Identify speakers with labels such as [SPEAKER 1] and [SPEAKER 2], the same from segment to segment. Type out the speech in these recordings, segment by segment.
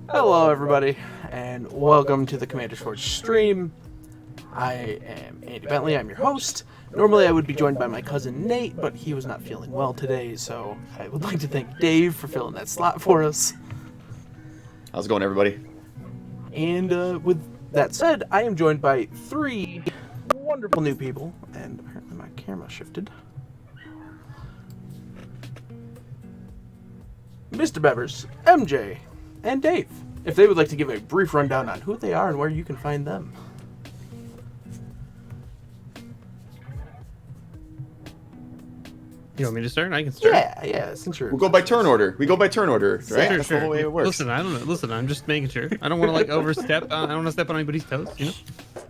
[SPEAKER 1] Hello everybody, and welcome to the Commander Forge stream. I am Andy Bentley, I'm your host. Normally I would be joined by my cousin Nate, but he was not feeling well today, so I would like to thank Dave for filling that slot for us.
[SPEAKER 2] How's it going, everybody?
[SPEAKER 1] And with that said, I am joined by three wonderful new people, and apparently my camera shifted. Mr. Bevers, MJ, and Dave, if they would like to give a brief rundown on who they are and where you can find them.
[SPEAKER 3] You want me to start? I can start.
[SPEAKER 1] Yeah, since you're...
[SPEAKER 2] We'll go by turn order. Right? That's
[SPEAKER 3] Sure.
[SPEAKER 2] the way it works.
[SPEAKER 3] Listen, I don't know. Listen, I'm just making sure. I don't want to overstep. I don't want to step on anybody's toes, you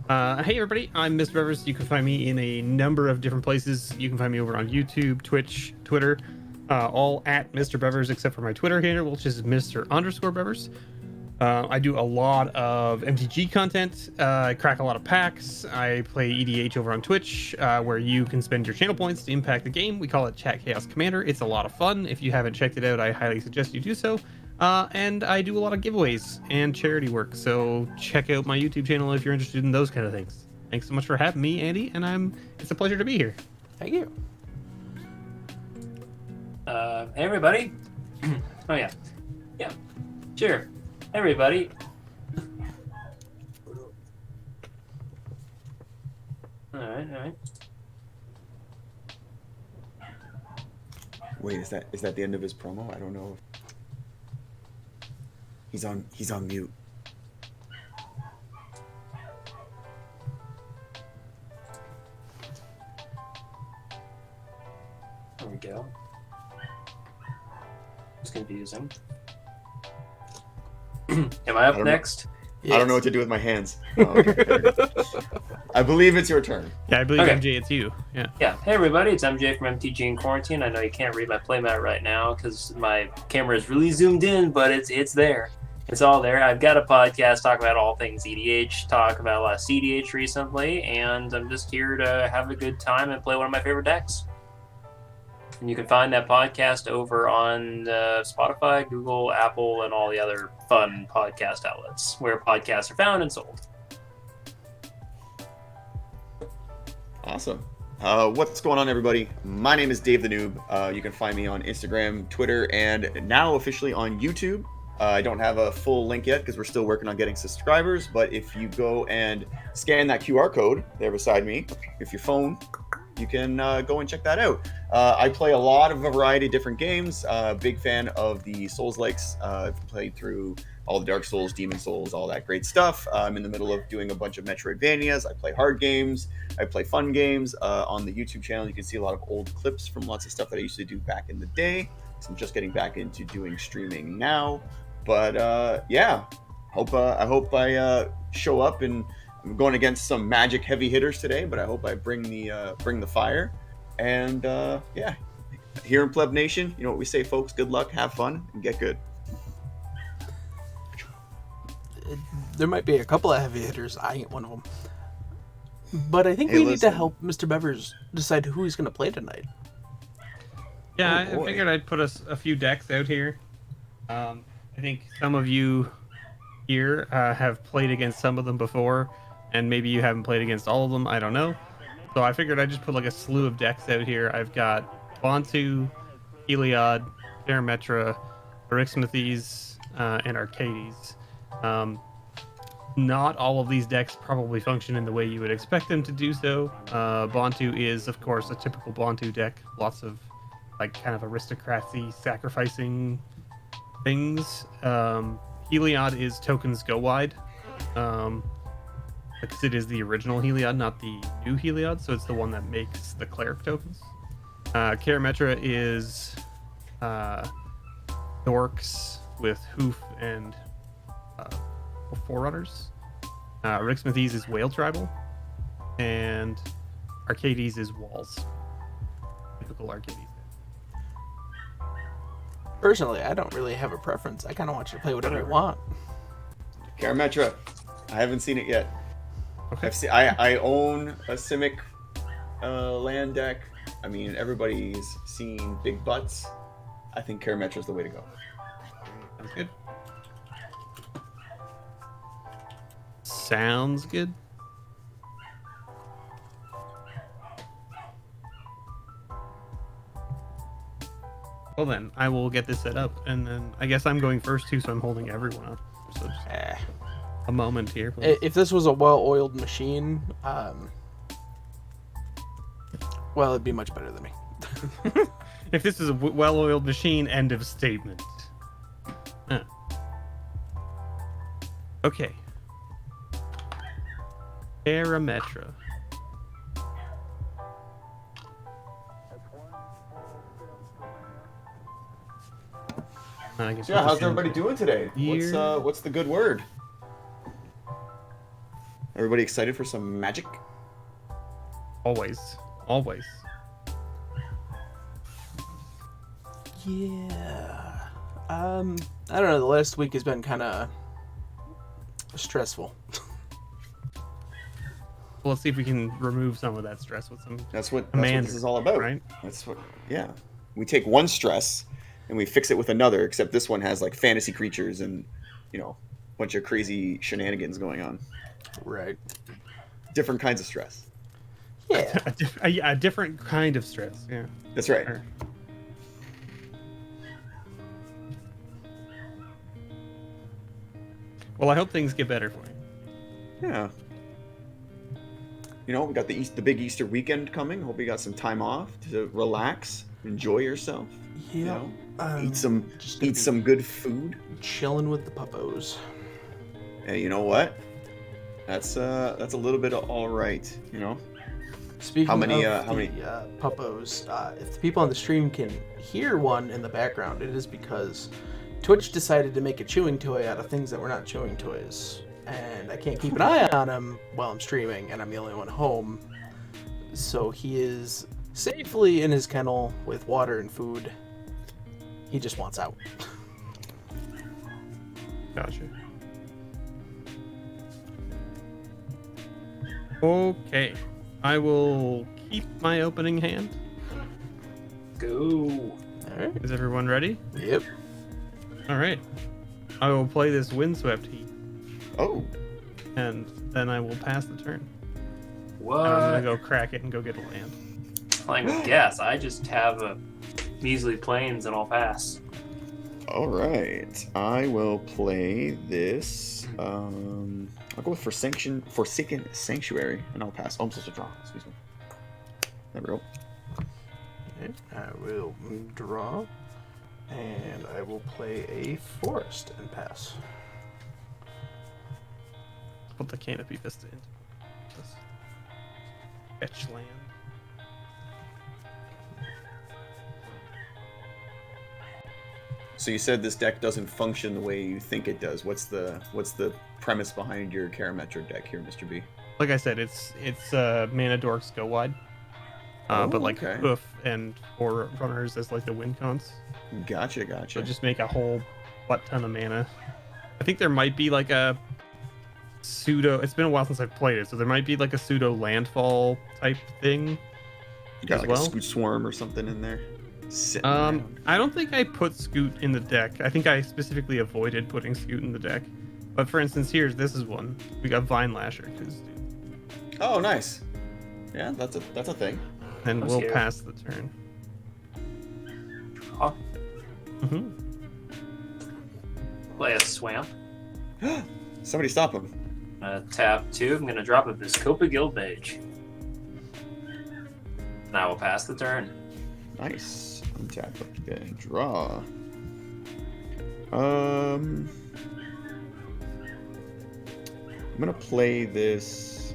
[SPEAKER 3] know? Hey, everybody. I'm Mr. Bevers. You can find me in a number of different places. You can find me over on YouTube, Twitch, Twitter, all at Mr. Bevers, except for my Twitter handle, which is Mr_Bevers. I do a lot of MTG content. I crack a lot of packs. I play EDH over on Twitch, where you can spend your channel points to impact the game. We call it Chat Chaos Commander. It's a lot of fun. If you haven't checked it out, I highly suggest you do so. And I do a lot of giveaways and charity work. So check out my YouTube channel if you're interested in those kind of things. Thanks so much for having me, Andy, and it's a pleasure to be here.
[SPEAKER 1] Thank you.
[SPEAKER 4] Hey everybody. Oh yeah, sure. Hey everybody. All right.
[SPEAKER 2] Wait, is that the end of his promo? I don't know. He's on mute.
[SPEAKER 4] There we go. It's confusing. Am I up next?
[SPEAKER 1] Yes.
[SPEAKER 2] I don't know what to do with my hands. Oh, okay. I believe it's your turn.
[SPEAKER 3] Yeah, I believe
[SPEAKER 4] Okay.
[SPEAKER 3] MJ, it's you. Yeah.
[SPEAKER 4] Yeah. Hey everybody, it's MJ from MTG in Quarantine. I know you can't read my playmat right now because my camera is really zoomed in, but it's there. It's all there. I've got a podcast talk about all things EDH, talk about a lot of CDH recently, and I'm just here to have a good time and play one of my favorite decks. And you can find that podcast over on Spotify, Google, Apple, and all the other fun podcast outlets where podcasts are found and sold.
[SPEAKER 2] Awesome. What's going on, everybody? My name is Dave the Noob. You can find me on Instagram, Twitter, and now officially on YouTube. I don't have a full link yet because we're still working on getting subscribers, but if you go and scan that QR code there beside me, if your phone, you can go and check that out. I play a lot of a variety of different games. Big fan of the Souls-likes. I've played through all the Dark Souls, Demon Souls, all that great stuff. I'm in the middle of doing a bunch of Metroidvanias. I play hard games. I play fun games. On the YouTube channel, you can see a lot of old clips from lots of stuff that I used to do back in the day. So I'm just getting back into doing streaming now. But yeah, I hope I show up, and I'm going against some magic heavy hitters today, but I hope I bring the fire. And yeah, here in Pleb Nation, you know what we say, folks: good luck, have fun, and get good.
[SPEAKER 1] There might be a couple of heavy hitters. I ain't one of them. But I think we need to help Mr. Bevers decide who he's going to play tonight.
[SPEAKER 3] Yeah,
[SPEAKER 2] Oh,
[SPEAKER 3] I figured I'd put a few decks out here. I think some of you here have played against some of them before, and maybe you haven't played against all of them. I don't know. So I figured I'd just put like a slew of decks out here. I've got Bontu, Heliod, Karametra, Kethis, and Arcades. Not all of these decks probably function in the way you would expect them to do so. Bontu is, of course, a typical Bontu deck. Lots of like kind of aristocracy sacrificing things. Heliod is tokens go wide. Because it is the original Heliod, not the new Heliod, so it's the one that makes the cleric tokens. Karametra is dorks with hoof and forerunners. Kethis is whale tribal, and Arcades is walls. Typical Arcades.
[SPEAKER 1] Personally, I don't really have a preference. I kind of want you to play whatever you want.
[SPEAKER 2] Karametra, I haven't seen it yet.
[SPEAKER 3] Okay.
[SPEAKER 2] I own a Simic land deck. I mean, everybody's seen big butts. I think Karametra is the way to go.
[SPEAKER 3] Good. Sounds good. Well then, I will get this set up, and then I guess I'm going first too, so I'm holding everyone up. So just a moment here, please.
[SPEAKER 1] If this was a well-oiled machine, well, it'd be much better than me.
[SPEAKER 3] If this is a well-oiled machine, end of statement. Okay. Karametra. I guess
[SPEAKER 2] Yeah, how's everybody doing today?
[SPEAKER 3] Here.
[SPEAKER 2] What's the good word? Everybody excited for some magic?
[SPEAKER 3] Always. Always.
[SPEAKER 1] Yeah. I don't know. The last week has been kind of stressful.
[SPEAKER 3] Well, let's see if we can remove some of that stress with some
[SPEAKER 2] That's what
[SPEAKER 3] commander,
[SPEAKER 2] this is all about.
[SPEAKER 3] right?
[SPEAKER 2] That's what. Yeah, we take one stress and we fix it with another. Except this one has like fantasy creatures and a bunch of crazy shenanigans going on.
[SPEAKER 1] Right.
[SPEAKER 2] Different kinds of stress.
[SPEAKER 1] Yeah.
[SPEAKER 3] A different kind of stress. Yeah.
[SPEAKER 2] That's right.
[SPEAKER 3] Sure. Well, I hope things get better for you.
[SPEAKER 2] Yeah. We got the big Easter weekend coming. Hope you got some time off to relax, enjoy yourself.
[SPEAKER 1] Yeah.
[SPEAKER 2] Eat some good food.
[SPEAKER 1] Chilling with the puppos.
[SPEAKER 2] Hey, you know what? That's a little bit of all right.
[SPEAKER 1] Speaking
[SPEAKER 2] How many
[SPEAKER 1] puppos, if the people on the stream can hear one in the background, it is because Twitch decided to make a chewing toy out of things that were not chewing toys. And I can't keep an eye on him while I'm streaming, and I'm the only one home. So he is safely in his kennel with water and food. He just wants out.
[SPEAKER 3] Gotcha. Okay. I will keep my opening hand.
[SPEAKER 4] Go.
[SPEAKER 1] Alright.
[SPEAKER 3] Is everyone ready?
[SPEAKER 1] Yep.
[SPEAKER 3] Alright. I will play this Windswept Heat,
[SPEAKER 2] Oh.
[SPEAKER 3] and then I will pass the turn.
[SPEAKER 4] What?
[SPEAKER 3] I'm gonna go crack it and go get a land.
[SPEAKER 4] Playing with guess. I just have a measly planes and I'll pass.
[SPEAKER 2] All right. I will play this. I'll go with Forsaken Sanctuary, and I'll pass. Oh, I'm supposed to draw. Excuse me. There we go.
[SPEAKER 1] Okay. I will draw, and I will play a forest and pass.
[SPEAKER 3] Put the Canopy Vista in. Just fetch land.
[SPEAKER 2] So you said this deck doesn't function the way you think it does. What's the premise behind your Karametra deck here, Mr. B?
[SPEAKER 3] Like I said, it's mana dorks go wide, but like
[SPEAKER 2] okay.
[SPEAKER 3] hoof and four runners as like the win cons.
[SPEAKER 2] Gotcha.
[SPEAKER 3] So just make a whole butt ton of mana. I think there might be like a pseudo. It's been a while since I've played it, so there might be like a pseudo landfall type thing.
[SPEAKER 2] You got
[SPEAKER 3] as
[SPEAKER 2] like
[SPEAKER 3] well.
[SPEAKER 2] a Scoot Swarm or something in there. Sitting around.
[SPEAKER 3] I don't think I put Scoot in the deck. I think I specifically avoided putting Scoot in the deck. But for instance, this is one. We got Vine Lasher,
[SPEAKER 2] Oh, nice. Yeah, that's a thing.
[SPEAKER 3] and
[SPEAKER 4] I'm
[SPEAKER 3] we'll
[SPEAKER 4] scared.
[SPEAKER 3] pass the turn.
[SPEAKER 4] Huh?
[SPEAKER 3] Mm-hmm.
[SPEAKER 4] Play a swamp.
[SPEAKER 2] Somebody stop him.
[SPEAKER 4] Tap 2. I'm gonna drop a Viscopa Guild Mage. And I will pass the turn.
[SPEAKER 2] Nice. Untap and draw. I'm gonna play this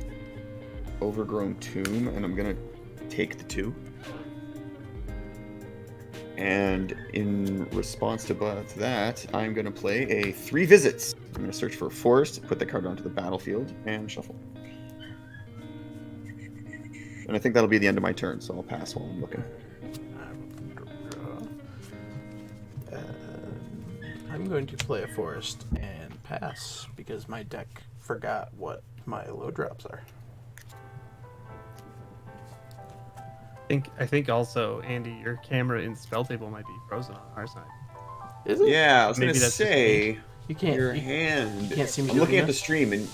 [SPEAKER 2] Overgrown Tomb, and I'm gonna take the 2. And in response to that, I'm gonna play a 3 visits. I'm gonna search for a forest, put the card onto the battlefield, and shuffle. And I think that'll be the end of my turn, so I'll pass while I'm looking.
[SPEAKER 1] I'm going to play a forest and pass because my deck forgot what my low drops are.
[SPEAKER 3] I think also, Andy, your camera in spell table might be frozen on our side.
[SPEAKER 1] Is it?
[SPEAKER 2] Yeah, I was
[SPEAKER 3] Maybe
[SPEAKER 2] gonna
[SPEAKER 3] that's just
[SPEAKER 2] say
[SPEAKER 1] You can't.
[SPEAKER 2] your
[SPEAKER 1] You
[SPEAKER 2] hand.
[SPEAKER 1] can't see me
[SPEAKER 2] I'm
[SPEAKER 1] doing
[SPEAKER 2] looking at the
[SPEAKER 1] this?
[SPEAKER 2] stream and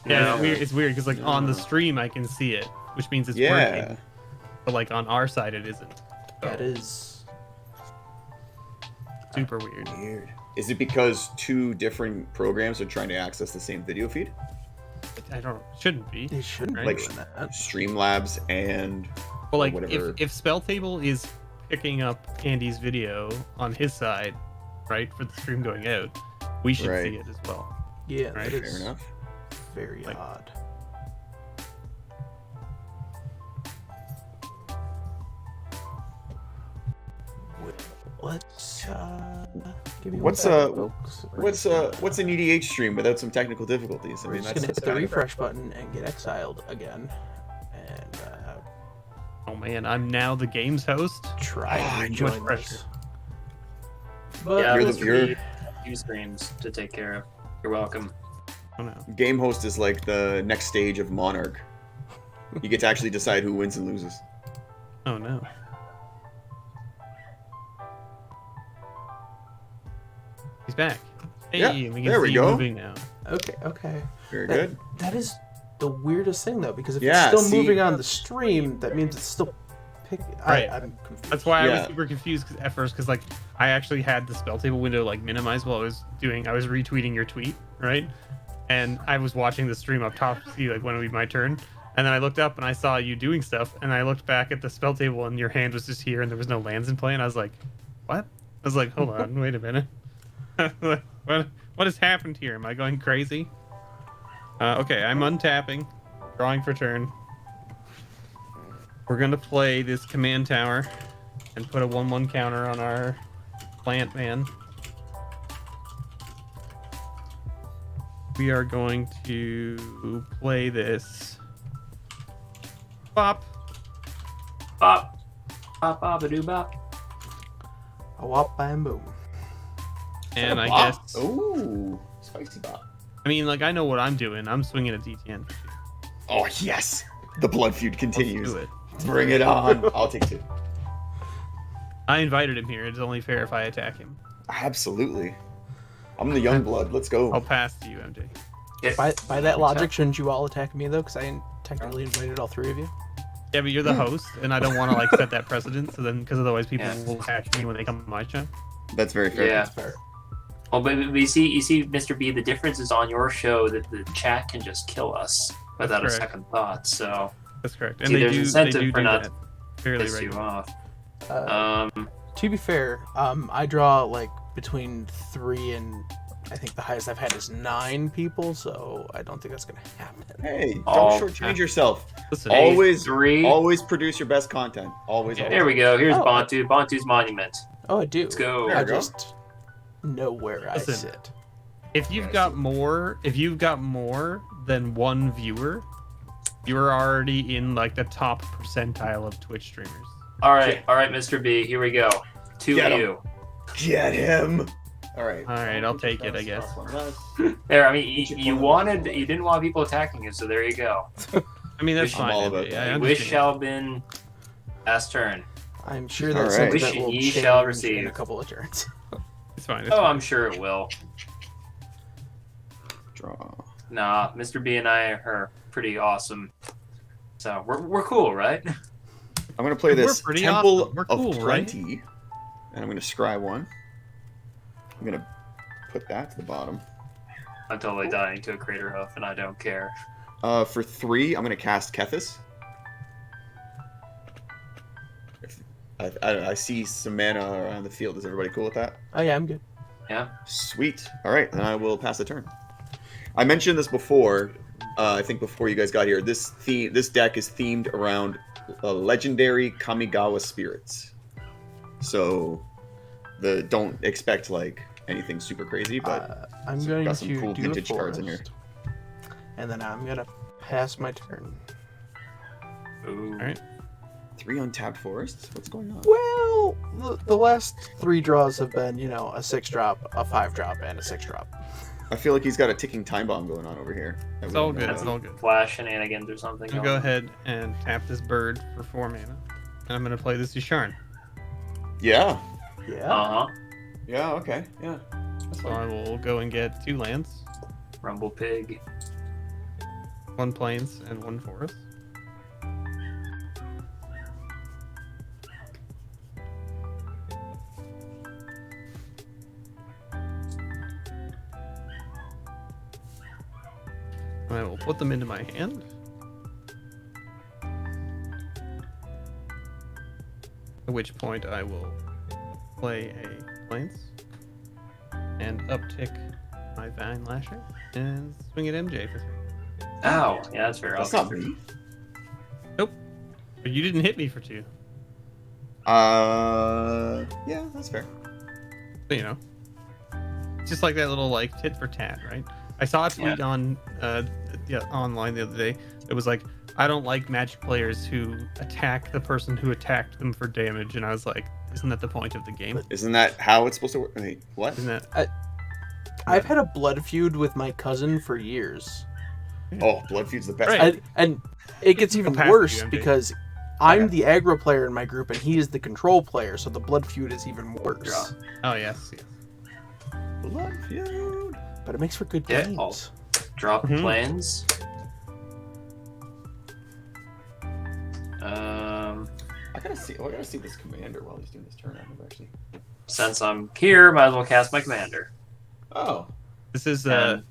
[SPEAKER 3] Yeah,
[SPEAKER 4] No.
[SPEAKER 3] it's weird. It's weird because like on the
[SPEAKER 2] No.
[SPEAKER 3] stream I can see it, which means it's
[SPEAKER 2] yeah.
[SPEAKER 3] working. But like on our side it isn't.
[SPEAKER 1] That is.
[SPEAKER 3] Super weird.
[SPEAKER 2] Weird. Is it because two different programs are trying to access the same video feed?
[SPEAKER 3] I don't. Shouldn't be.
[SPEAKER 1] They shouldn't be
[SPEAKER 3] Right.
[SPEAKER 1] doing that.
[SPEAKER 2] Streamlabs and
[SPEAKER 3] Well, like
[SPEAKER 2] whatever.
[SPEAKER 3] if Spell Table is picking up Andy's video on his side, right, for the stream going out, we should
[SPEAKER 2] Right.
[SPEAKER 3] see it as well.
[SPEAKER 1] Yeah,
[SPEAKER 3] Right,
[SPEAKER 1] that
[SPEAKER 2] fair
[SPEAKER 1] is
[SPEAKER 2] enough.
[SPEAKER 1] very
[SPEAKER 3] Like-
[SPEAKER 1] odd. Let's give you
[SPEAKER 2] What's,
[SPEAKER 1] one second, folks. We're
[SPEAKER 2] What's an EDH stream without some technical difficulties? I
[SPEAKER 1] We're
[SPEAKER 2] mean,
[SPEAKER 1] just
[SPEAKER 2] that's
[SPEAKER 1] gonna hit the
[SPEAKER 2] kind of-
[SPEAKER 1] refresh button and get exiled again, and
[SPEAKER 3] Oh man, I'm now the game's host.
[SPEAKER 1] try
[SPEAKER 2] Ah,
[SPEAKER 1] to
[SPEAKER 2] much
[SPEAKER 1] join
[SPEAKER 3] pressure.
[SPEAKER 1] this. But
[SPEAKER 4] Yeah,
[SPEAKER 2] You're the-
[SPEAKER 4] Mr.
[SPEAKER 2] you're-
[SPEAKER 4] B, few streams to take care of. You're welcome.
[SPEAKER 3] Oh no.
[SPEAKER 2] Game host is like the next stage of Monarch. You get to actually decide who wins and loses.
[SPEAKER 3] Oh no. He's back. Hey,
[SPEAKER 2] Yeah,
[SPEAKER 3] we can
[SPEAKER 2] there we
[SPEAKER 3] see you
[SPEAKER 2] go.
[SPEAKER 3] moving now.
[SPEAKER 1] okay.
[SPEAKER 2] Very
[SPEAKER 1] That-
[SPEAKER 2] good.
[SPEAKER 1] That is the weirdest thing though, because if
[SPEAKER 2] Yeah,
[SPEAKER 1] it's still
[SPEAKER 2] see-
[SPEAKER 1] moving on the stream, that means it's still picking.
[SPEAKER 3] Right.
[SPEAKER 1] I'm confused.
[SPEAKER 3] That's why I was
[SPEAKER 2] Yeah.
[SPEAKER 3] super confused at first, because like I actually had the spell table window like minimized while I was retweeting your tweet, right? And I was watching the stream up top to see like when it would be my turn. And then I looked up and I saw you doing stuff, and I looked back at the spell table and your hand was just here and there was no lands in play, and I was like, what? I was like, hold on, wait a minute. what has happened here? Am I going crazy? Okay, I'm untapping, drawing for turn. We're gonna play this command tower and put a 1/1 counter on our plant man. We are going to play this. Bop.
[SPEAKER 4] Bop. Bop, bop, a doo bop.
[SPEAKER 1] A wop, bam, boom.
[SPEAKER 3] And I
[SPEAKER 2] Bop.
[SPEAKER 3] guess.
[SPEAKER 2] Ooh, spicy bop.
[SPEAKER 3] I mean, like, I know what I'm doing. I'm swinging a DTN.
[SPEAKER 2] Oh yes, the blood feud
[SPEAKER 3] Let's
[SPEAKER 2] continues.
[SPEAKER 3] do it.
[SPEAKER 2] Bring it on. I'll take two.
[SPEAKER 3] I invited him here. It's only fair if I attack him.
[SPEAKER 2] Absolutely. I'm the young blood. Let's go.
[SPEAKER 3] I'll pass to you, MJ.
[SPEAKER 4] Yeah.
[SPEAKER 1] By that logic, shouldn't you all attack me though? Because I technically invited all three of you.
[SPEAKER 3] Yeah, but you're the host, and I don't want to like set that precedent. So then, because otherwise people
[SPEAKER 4] Yeah.
[SPEAKER 3] will attack me when they come to my show.
[SPEAKER 2] That's very fair.
[SPEAKER 4] Yeah.
[SPEAKER 1] That's fair.
[SPEAKER 4] Well, but you see, Mr. B, the difference is on your show that the chat can just kill us without a
[SPEAKER 3] correct.
[SPEAKER 4] second thought. So
[SPEAKER 3] That's correct. And
[SPEAKER 4] See,
[SPEAKER 3] they
[SPEAKER 4] there's
[SPEAKER 3] do. They
[SPEAKER 4] incentive
[SPEAKER 3] do
[SPEAKER 4] for
[SPEAKER 3] do
[SPEAKER 4] not
[SPEAKER 3] that fairly
[SPEAKER 4] piss you
[SPEAKER 3] regularly.
[SPEAKER 4] off.
[SPEAKER 1] To be fair, I draw like between 3 and I think the highest I've had is 9 people, so I don't think that's gonna happen.
[SPEAKER 2] Hey, don't
[SPEAKER 4] Oh,
[SPEAKER 2] shortchange yourself.
[SPEAKER 3] Listen,
[SPEAKER 4] Hey,
[SPEAKER 2] Always,
[SPEAKER 4] 3.
[SPEAKER 2] always produce your best content. Always.
[SPEAKER 3] Yeah,
[SPEAKER 2] always.
[SPEAKER 4] There we go. Here's
[SPEAKER 1] Oh.
[SPEAKER 4] Bantu's monument.
[SPEAKER 1] Oh, I do.
[SPEAKER 4] Let's go.
[SPEAKER 2] There
[SPEAKER 1] I
[SPEAKER 2] we go.
[SPEAKER 1] just know where
[SPEAKER 3] Listen.
[SPEAKER 1] I sit.
[SPEAKER 3] if you've got more than one viewer, you're already in like the top percentile of Twitch streamers.
[SPEAKER 4] All right, Mr. B. Here we go. To
[SPEAKER 2] Get 'em.
[SPEAKER 4] you.
[SPEAKER 2] Get him. All right.
[SPEAKER 3] All right, I'll take it, I guess.
[SPEAKER 4] There. I mean, you didn't want people attacking you, so there you go.
[SPEAKER 3] I mean, that's
[SPEAKER 4] Wish-
[SPEAKER 3] fine.
[SPEAKER 2] I'm all about
[SPEAKER 3] MJ,
[SPEAKER 2] that.
[SPEAKER 3] I
[SPEAKER 4] Wish
[SPEAKER 3] understand.
[SPEAKER 4] shall been last turn.
[SPEAKER 1] I'm sure
[SPEAKER 2] All
[SPEAKER 1] that's
[SPEAKER 2] right.
[SPEAKER 1] something that
[SPEAKER 4] Wish
[SPEAKER 1] will
[SPEAKER 4] ye
[SPEAKER 1] change
[SPEAKER 4] shall
[SPEAKER 1] in
[SPEAKER 4] receive.
[SPEAKER 1] a couple of turns.
[SPEAKER 3] It's fine. It's
[SPEAKER 4] Oh,
[SPEAKER 3] fine.
[SPEAKER 4] I'm sure it will.
[SPEAKER 2] Draw.
[SPEAKER 4] Nah, Mr. B and I are pretty awesome. So we're cool, right?
[SPEAKER 2] I'm gonna play
[SPEAKER 3] We're
[SPEAKER 2] this
[SPEAKER 3] pretty
[SPEAKER 2] Temple
[SPEAKER 3] awesome. We're
[SPEAKER 2] of
[SPEAKER 3] cool, right?
[SPEAKER 2] Plenty, and I'm gonna scry one. I'm gonna put that to the bottom.
[SPEAKER 4] I'm totally dying to a crater hoof, and I don't care.
[SPEAKER 2] For 3, I'm gonna cast Kethis. I see some mana around the field. Is everybody cool with that?
[SPEAKER 1] Oh yeah, I'm good.
[SPEAKER 4] Yeah.
[SPEAKER 2] Sweet. All right, then I will pass the turn. I mentioned this before. I think before you guys got here. This deck is themed around legendary Kamigawa spirits. So, don't expect like anything super crazy, but
[SPEAKER 1] I'm
[SPEAKER 2] so
[SPEAKER 1] going
[SPEAKER 2] got
[SPEAKER 1] to
[SPEAKER 2] some cool
[SPEAKER 1] do
[SPEAKER 2] vintage
[SPEAKER 1] a
[SPEAKER 2] cards in here.
[SPEAKER 1] forest, and then I'm gonna pass my turn.
[SPEAKER 4] Ooh.
[SPEAKER 3] All right.
[SPEAKER 2] 3 untapped forests. What's going on?
[SPEAKER 1] Well, the last 3 draws have been, a 6-drop, a 5-drop, and a 6-drop.
[SPEAKER 2] I feel like he's got a ticking time bomb going on over here.
[SPEAKER 3] It's all good. It's all good.
[SPEAKER 4] Flash shenanigans or something.
[SPEAKER 3] I'll go ahead and tap this bird for 4 mana, and I'm gonna play this Yusharn.
[SPEAKER 2] Yeah.
[SPEAKER 1] Yeah.
[SPEAKER 4] Uh huh.
[SPEAKER 2] Yeah. Okay. Yeah. That's
[SPEAKER 3] So I
[SPEAKER 2] fine.
[SPEAKER 3] will go and get 2 lands,
[SPEAKER 4] Rumble Pig.
[SPEAKER 3] 1 plains, and 1 forest. I will put them into my hand. At which point I will play a plains and uptick my Vine Lasher and swing at MJ for 3.
[SPEAKER 4] Ow. Yeah, that's fair.
[SPEAKER 2] That's
[SPEAKER 4] Okay.
[SPEAKER 2] not me.
[SPEAKER 3] Nope. But you didn't hit me for 2.
[SPEAKER 2] Yeah, that's fair.
[SPEAKER 3] So, you know. It's just like that little like tit for tat, right? I saw a tweet on online the other day. It was like, I don't like Magic players who attack the person who attacked them for damage, and I was like, isn't that the point of the game?
[SPEAKER 2] Isn't that how it's supposed to work? Wait, what?
[SPEAKER 3] Isn't that
[SPEAKER 1] I've had a blood feud with my cousin for years.
[SPEAKER 2] Oh, Blood Feud's the best.
[SPEAKER 3] Right.
[SPEAKER 1] And it gets even
[SPEAKER 3] I'll pass
[SPEAKER 1] worse
[SPEAKER 3] to you, MJ.
[SPEAKER 1] because I'm the aggro player in my group and he is the control player, so the blood feud is even worse.
[SPEAKER 3] Oh yes.
[SPEAKER 2] Blood Feud.
[SPEAKER 1] But it makes for good
[SPEAKER 4] Yeah,
[SPEAKER 1] games.
[SPEAKER 4] Drop
[SPEAKER 3] Mhm.
[SPEAKER 4] plains.
[SPEAKER 2] I gotta see this commander while he's doing his turn. I've never actually.
[SPEAKER 4] Since I'm here, might as well cast my commander.
[SPEAKER 2] Oh.
[SPEAKER 3] This is
[SPEAKER 4] And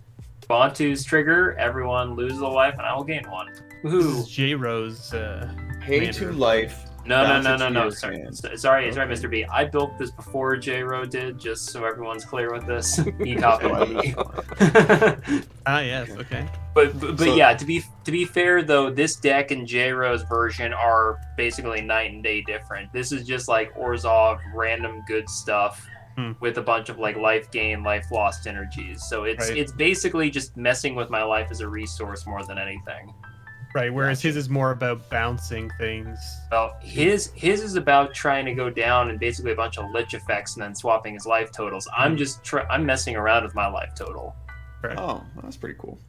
[SPEAKER 4] Bontu's trigger, everyone loses a life and I will gain 1.
[SPEAKER 3] this
[SPEAKER 4] Woohoo!
[SPEAKER 3] is J Rose
[SPEAKER 2] Pay
[SPEAKER 3] commander.
[SPEAKER 2] 2 life.
[SPEAKER 4] No,
[SPEAKER 2] bounce it to
[SPEAKER 4] no.
[SPEAKER 2] your
[SPEAKER 4] Sorry,
[SPEAKER 2] hand.
[SPEAKER 4] sorry,
[SPEAKER 2] Okay.
[SPEAKER 4] Mr. B. I built this before J-Ro did, just so everyone's clear with this. He copied me.
[SPEAKER 3] Ah yes, okay.
[SPEAKER 4] But
[SPEAKER 2] So-
[SPEAKER 4] yeah, to be fair though, this deck and J-Ro's version are basically night and day different. This is just like Orzhov random good stuff with a bunch of like life gain, life lost energies. So it's
[SPEAKER 3] Right.
[SPEAKER 4] it's basically just messing with my life as a resource more than anything.
[SPEAKER 3] Right, whereas his is more about bouncing things.
[SPEAKER 4] Well, his is about trying to go down and basically a bunch of lich effects and then swapping his life totals. I'm just I'm messing around with my life total.
[SPEAKER 3] Correct.
[SPEAKER 2] Oh, that's pretty cool.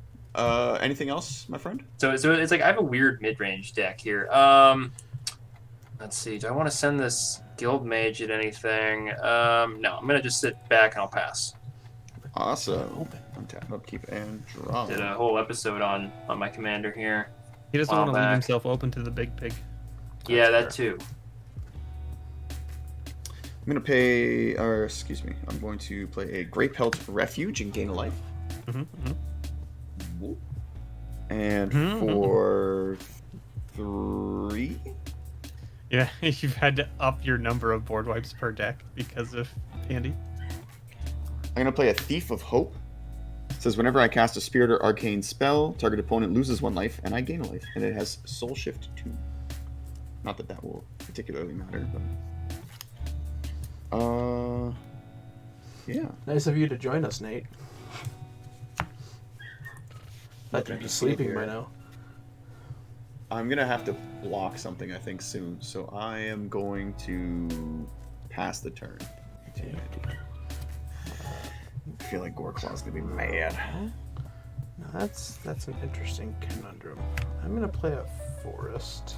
[SPEAKER 2] Anything else, my friend?
[SPEAKER 4] So it's like I have a weird mid-range deck here. Let's see. Do I want to send this guild mage at anything? No, I'm gonna just sit back and I'll pass.
[SPEAKER 2] Awesome. Untap, upkeep, and draw.
[SPEAKER 4] Did a whole episode on my commander here.
[SPEAKER 3] He doesn't
[SPEAKER 4] While
[SPEAKER 3] want to leave
[SPEAKER 4] back.
[SPEAKER 3] himself open to the big pig.
[SPEAKER 4] Yeah, that too.
[SPEAKER 2] I'm gonna pay, or excuse me, I'm going to play a Grey Pelt Refuge and gain a life. And
[SPEAKER 3] Mhm.
[SPEAKER 2] for 3,
[SPEAKER 3] Yeah, you've had to up your number of board wipes per deck because of Andy.
[SPEAKER 2] I'm gonna play a Thief of Hope. It says whenever I cast a Spirit or Arcane spell, target opponent loses 1 life and I gain a life, and it has Soul Shift 2. Not that that will particularly matter, but yeah.
[SPEAKER 1] Nice of you to join us, Nate. Thought you'd be sleeping by now.
[SPEAKER 2] I'm gonna have to block something I think soon, so I am going to pass the turn. I feel like Goreclaw's gonna be mad.
[SPEAKER 1] No, that's an interesting conundrum. I'm gonna play a forest.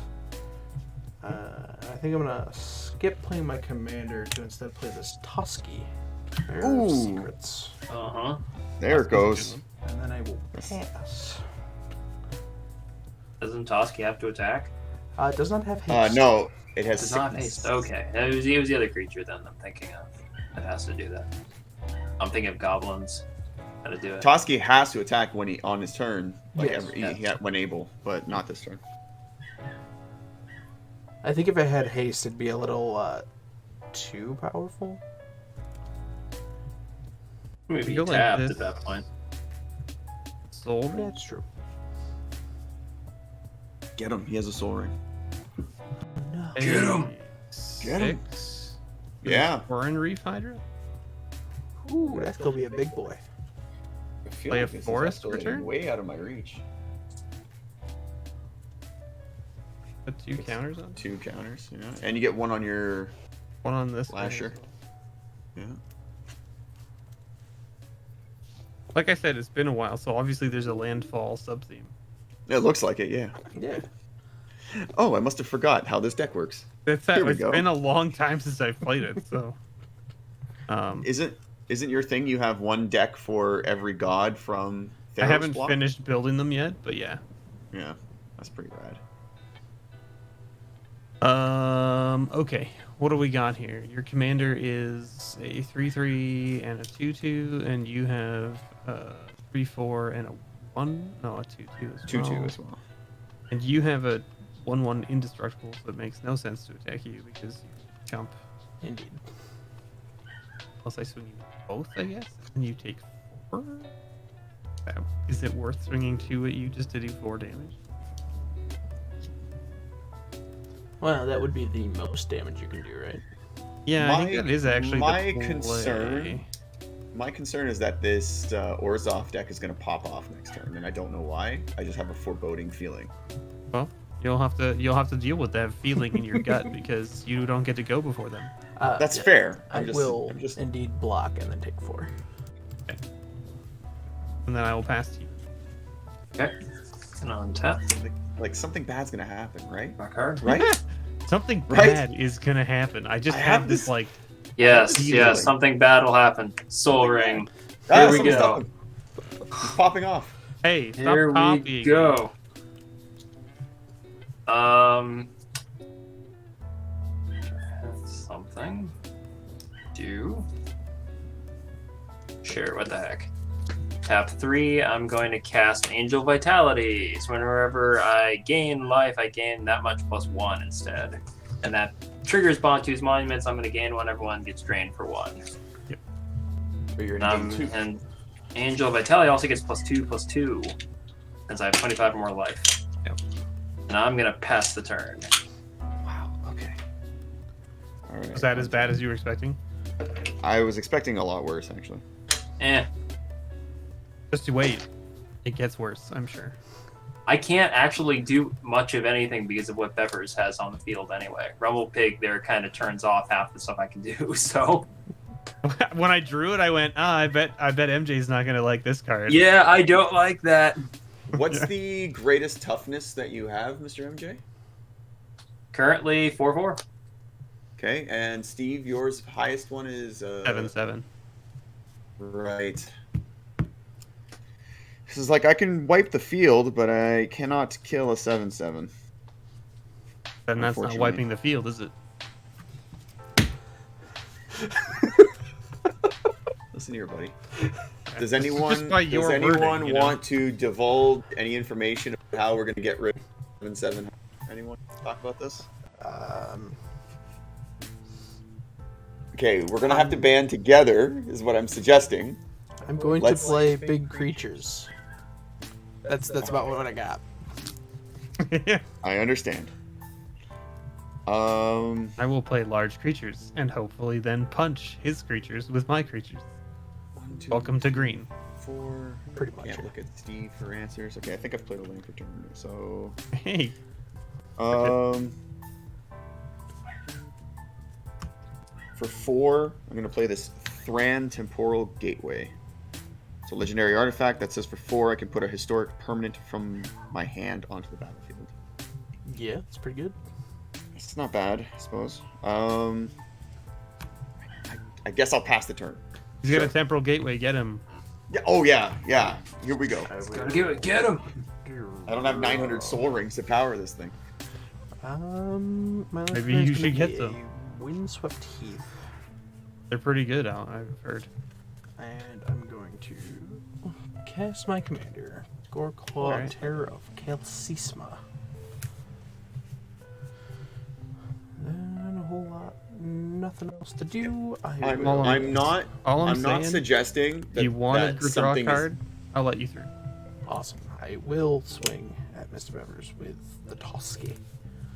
[SPEAKER 1] I think I'm gonna skip playing my commander to instead play this Tusky. Bear of
[SPEAKER 2] Ooh.
[SPEAKER 1] Secrets.
[SPEAKER 4] Uh-huh.
[SPEAKER 2] There it goes.
[SPEAKER 1] And then I will pass.
[SPEAKER 4] Doesn't Toski have to attack?
[SPEAKER 1] It does not have haste.
[SPEAKER 2] No, it has
[SPEAKER 4] Does not
[SPEAKER 2] sickness.
[SPEAKER 4] haste. Okay. It was the other creature then I'm thinking of. That has to do that. I'm thinking of goblins. How to do it.
[SPEAKER 2] Toski has to attack when he on his turn, like
[SPEAKER 1] Yes.
[SPEAKER 2] when able, but not this turn.
[SPEAKER 1] I think if it had haste, it'd be a little too powerful.
[SPEAKER 4] Maybe
[SPEAKER 3] You go like
[SPEAKER 4] tapped
[SPEAKER 3] this.
[SPEAKER 4] at that point.
[SPEAKER 3] Soul Ring?
[SPEAKER 1] That's true.
[SPEAKER 2] Get him. He has a soul ring.
[SPEAKER 1] No.
[SPEAKER 4] Get him!
[SPEAKER 2] Get him.
[SPEAKER 3] 6.
[SPEAKER 2] Yeah.
[SPEAKER 3] Foreign Reef Hydra?
[SPEAKER 1] Ooh, that's gonna be a big boy.
[SPEAKER 2] I feel
[SPEAKER 3] Play a
[SPEAKER 2] like this is
[SPEAKER 3] forest
[SPEAKER 2] escalating
[SPEAKER 3] return?
[SPEAKER 2] way out of my reach.
[SPEAKER 3] Put 2 counters on?
[SPEAKER 2] 2 counters, yeah. And you get 1 on your
[SPEAKER 3] 1 on this. thing
[SPEAKER 2] Lasher.
[SPEAKER 3] as well.
[SPEAKER 2] yeah.
[SPEAKER 3] Like I said, it's been a while, so obviously there's a landfall sub-theme.
[SPEAKER 2] It looks like it, yeah.
[SPEAKER 1] Yeah.
[SPEAKER 2] Oh, I must have forgot how this deck works.
[SPEAKER 3] It's
[SPEAKER 2] Here we
[SPEAKER 3] it's
[SPEAKER 2] go.
[SPEAKER 3] been a long time since I've played it, so
[SPEAKER 2] Isn't your thing you have one deck for every god from Theros
[SPEAKER 3] I haven't
[SPEAKER 2] block?
[SPEAKER 3] finished building them yet, but yeah.
[SPEAKER 2] Yeah, that's pretty rad.
[SPEAKER 3] Okay. What do we got here? Your commander is a 3/3 and a 2/2, and you have 3/4 and a 1. No, a 2/2 as well.
[SPEAKER 2] 2/2 as well.
[SPEAKER 3] And you have a 1/1 indestructible, so it makes no sense to attack you because you jump.
[SPEAKER 1] Indeed.
[SPEAKER 3] Plus, I swing you both, I guess, and you take 4. Is it worth swinging 2 at you just to do 4 damage?
[SPEAKER 1] Well, that would be the most damage you can do, right?
[SPEAKER 3] Yeah, I think that is actually
[SPEAKER 2] my
[SPEAKER 3] the
[SPEAKER 2] concern.
[SPEAKER 3] play.
[SPEAKER 2] My concern is that this Orzhov deck is going to pop off next turn, and I don't know why. I just have a foreboding feeling.
[SPEAKER 3] Well, you'll have to deal with that feeling in your gut because you don't get to go before them.
[SPEAKER 2] That's
[SPEAKER 1] yeah,
[SPEAKER 2] fair.
[SPEAKER 1] I will indeed block and then take 4.
[SPEAKER 3] Okay. And then I will pass to you.
[SPEAKER 4] Okay. And on tap.
[SPEAKER 2] Like something bad's going to happen, right?
[SPEAKER 4] My card.
[SPEAKER 2] Right?
[SPEAKER 3] Something
[SPEAKER 2] Right?
[SPEAKER 3] bad is gonna happen. I just
[SPEAKER 2] I
[SPEAKER 3] have
[SPEAKER 2] have
[SPEAKER 3] this
[SPEAKER 2] this-
[SPEAKER 3] like.
[SPEAKER 4] Yes,
[SPEAKER 2] Easily.
[SPEAKER 4] yes, something bad will happen. Soul Ring.
[SPEAKER 2] Ah,
[SPEAKER 4] Here we
[SPEAKER 2] something's
[SPEAKER 4] go.
[SPEAKER 2] stopping. He's popping off.
[SPEAKER 3] Hey, stop
[SPEAKER 4] Here we
[SPEAKER 3] copying.
[SPEAKER 4] go. Something. Do. Sure, what the heck. Tap 3, I'm going to cast Angel Vitality. So whenever I gain life, I gain that much plus 1 instead. And that triggers Bantu's Monuments. I'm going to gain 1, everyone gets drained for 1.
[SPEAKER 2] But you're
[SPEAKER 4] And Angel Vitality also gets +2/+2, since I have 25 or more life.
[SPEAKER 3] Yep.
[SPEAKER 4] And I'm going to pass the turn.
[SPEAKER 2] Wow. Okay. All right.
[SPEAKER 3] Was that as bad as you were expecting?
[SPEAKER 2] I was expecting a lot worse, actually.
[SPEAKER 3] Just to wait. It gets worse, I'm sure.
[SPEAKER 4] I can't actually do much of anything because of what Beppers has on the field anyway. Rumble Pig there kind of turns off half the stuff I can do, so...
[SPEAKER 3] When I drew it, I went, I bet MJ's not gonna like this card.
[SPEAKER 4] Yeah, I don't like that.
[SPEAKER 2] What's the greatest toughness that you have, Mr. MJ?
[SPEAKER 4] Currently, 4/4.
[SPEAKER 2] Okay, and Steve, yours highest one is
[SPEAKER 3] 7/7.
[SPEAKER 2] Right. This is like I can wipe the field, but I cannot kill a 7/7.
[SPEAKER 3] Then that's not wiping the field, is it?
[SPEAKER 2] Listen here, buddy. Does anyone
[SPEAKER 3] Just by your wording, you know?
[SPEAKER 2] want to divulge any information about how we're going to get rid of 7/7? Anyone talk about this? Okay, we're going to have to band together, is what I'm suggesting.
[SPEAKER 1] I'm going to play big creatures. That's about what I got.
[SPEAKER 2] I understand.
[SPEAKER 3] I will play large creatures and hopefully then punch his creatures with my creatures.
[SPEAKER 2] 1, 2,
[SPEAKER 3] Welcome to green.
[SPEAKER 2] 4.
[SPEAKER 1] Pretty much.
[SPEAKER 2] Can't look at Steve for answers. Okay, I think I've played a lane for turn. So,
[SPEAKER 3] Hey,
[SPEAKER 2] for 4, I'm gonna play this Thran Temporal Gateway. It's a legendary artifact that says for 4 I can put a historic permanent from my hand onto the battlefield.
[SPEAKER 1] Yeah, it's pretty good.
[SPEAKER 2] It's not bad, I suppose. I guess I'll pass the turn.
[SPEAKER 3] he's got a temporal gateway. Get him.
[SPEAKER 2] Yeah. Oh yeah, yeah. Here we go.
[SPEAKER 4] Gotta give it, get him!
[SPEAKER 2] I don't have 900 soul rings to power this thing.
[SPEAKER 1] My last
[SPEAKER 3] Maybe
[SPEAKER 1] card's
[SPEAKER 3] you
[SPEAKER 1] gonna
[SPEAKER 3] should get
[SPEAKER 1] be
[SPEAKER 3] them.
[SPEAKER 1] a Windswept Heath,
[SPEAKER 3] They're pretty good, I've heard.
[SPEAKER 1] and I'm going to cast my commander, Goreclaw,
[SPEAKER 3] Alright.
[SPEAKER 1] Terror of Kelsisma. And a whole lot, nothing else to do.
[SPEAKER 2] I'm
[SPEAKER 3] All
[SPEAKER 2] not
[SPEAKER 3] I'm
[SPEAKER 2] not
[SPEAKER 3] saying,
[SPEAKER 2] suggesting that
[SPEAKER 3] you want
[SPEAKER 2] that
[SPEAKER 3] to draw a
[SPEAKER 2] something is-
[SPEAKER 3] card? I'll let you through.
[SPEAKER 1] Awesome. I will swing at Mr. Bevers with the Toski.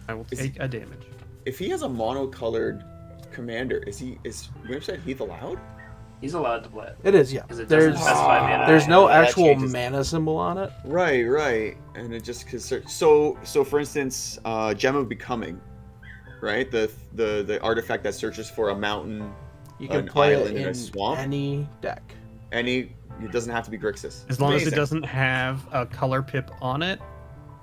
[SPEAKER 3] I will
[SPEAKER 2] Is-
[SPEAKER 3] take a damage.
[SPEAKER 2] If he has a monocolored commander, is Winterset Heath allowed?
[SPEAKER 4] He's allowed to play it.
[SPEAKER 1] It is, yeah.
[SPEAKER 4] 'Cause it doesn't specify mana.
[SPEAKER 1] There's no
[SPEAKER 2] That
[SPEAKER 1] actual
[SPEAKER 2] changes-
[SPEAKER 1] mana symbol on it.
[SPEAKER 2] Right, and it just so for instance, Gem of Becoming, right? The artifact that searches for a mountain,
[SPEAKER 1] You can
[SPEAKER 2] an
[SPEAKER 1] play it
[SPEAKER 2] island, and a
[SPEAKER 1] in
[SPEAKER 2] swamp.
[SPEAKER 1] any deck.
[SPEAKER 2] It doesn't have to be Grixis.
[SPEAKER 3] As long as it
[SPEAKER 2] Amazing.
[SPEAKER 3] doesn't have a color pip on it,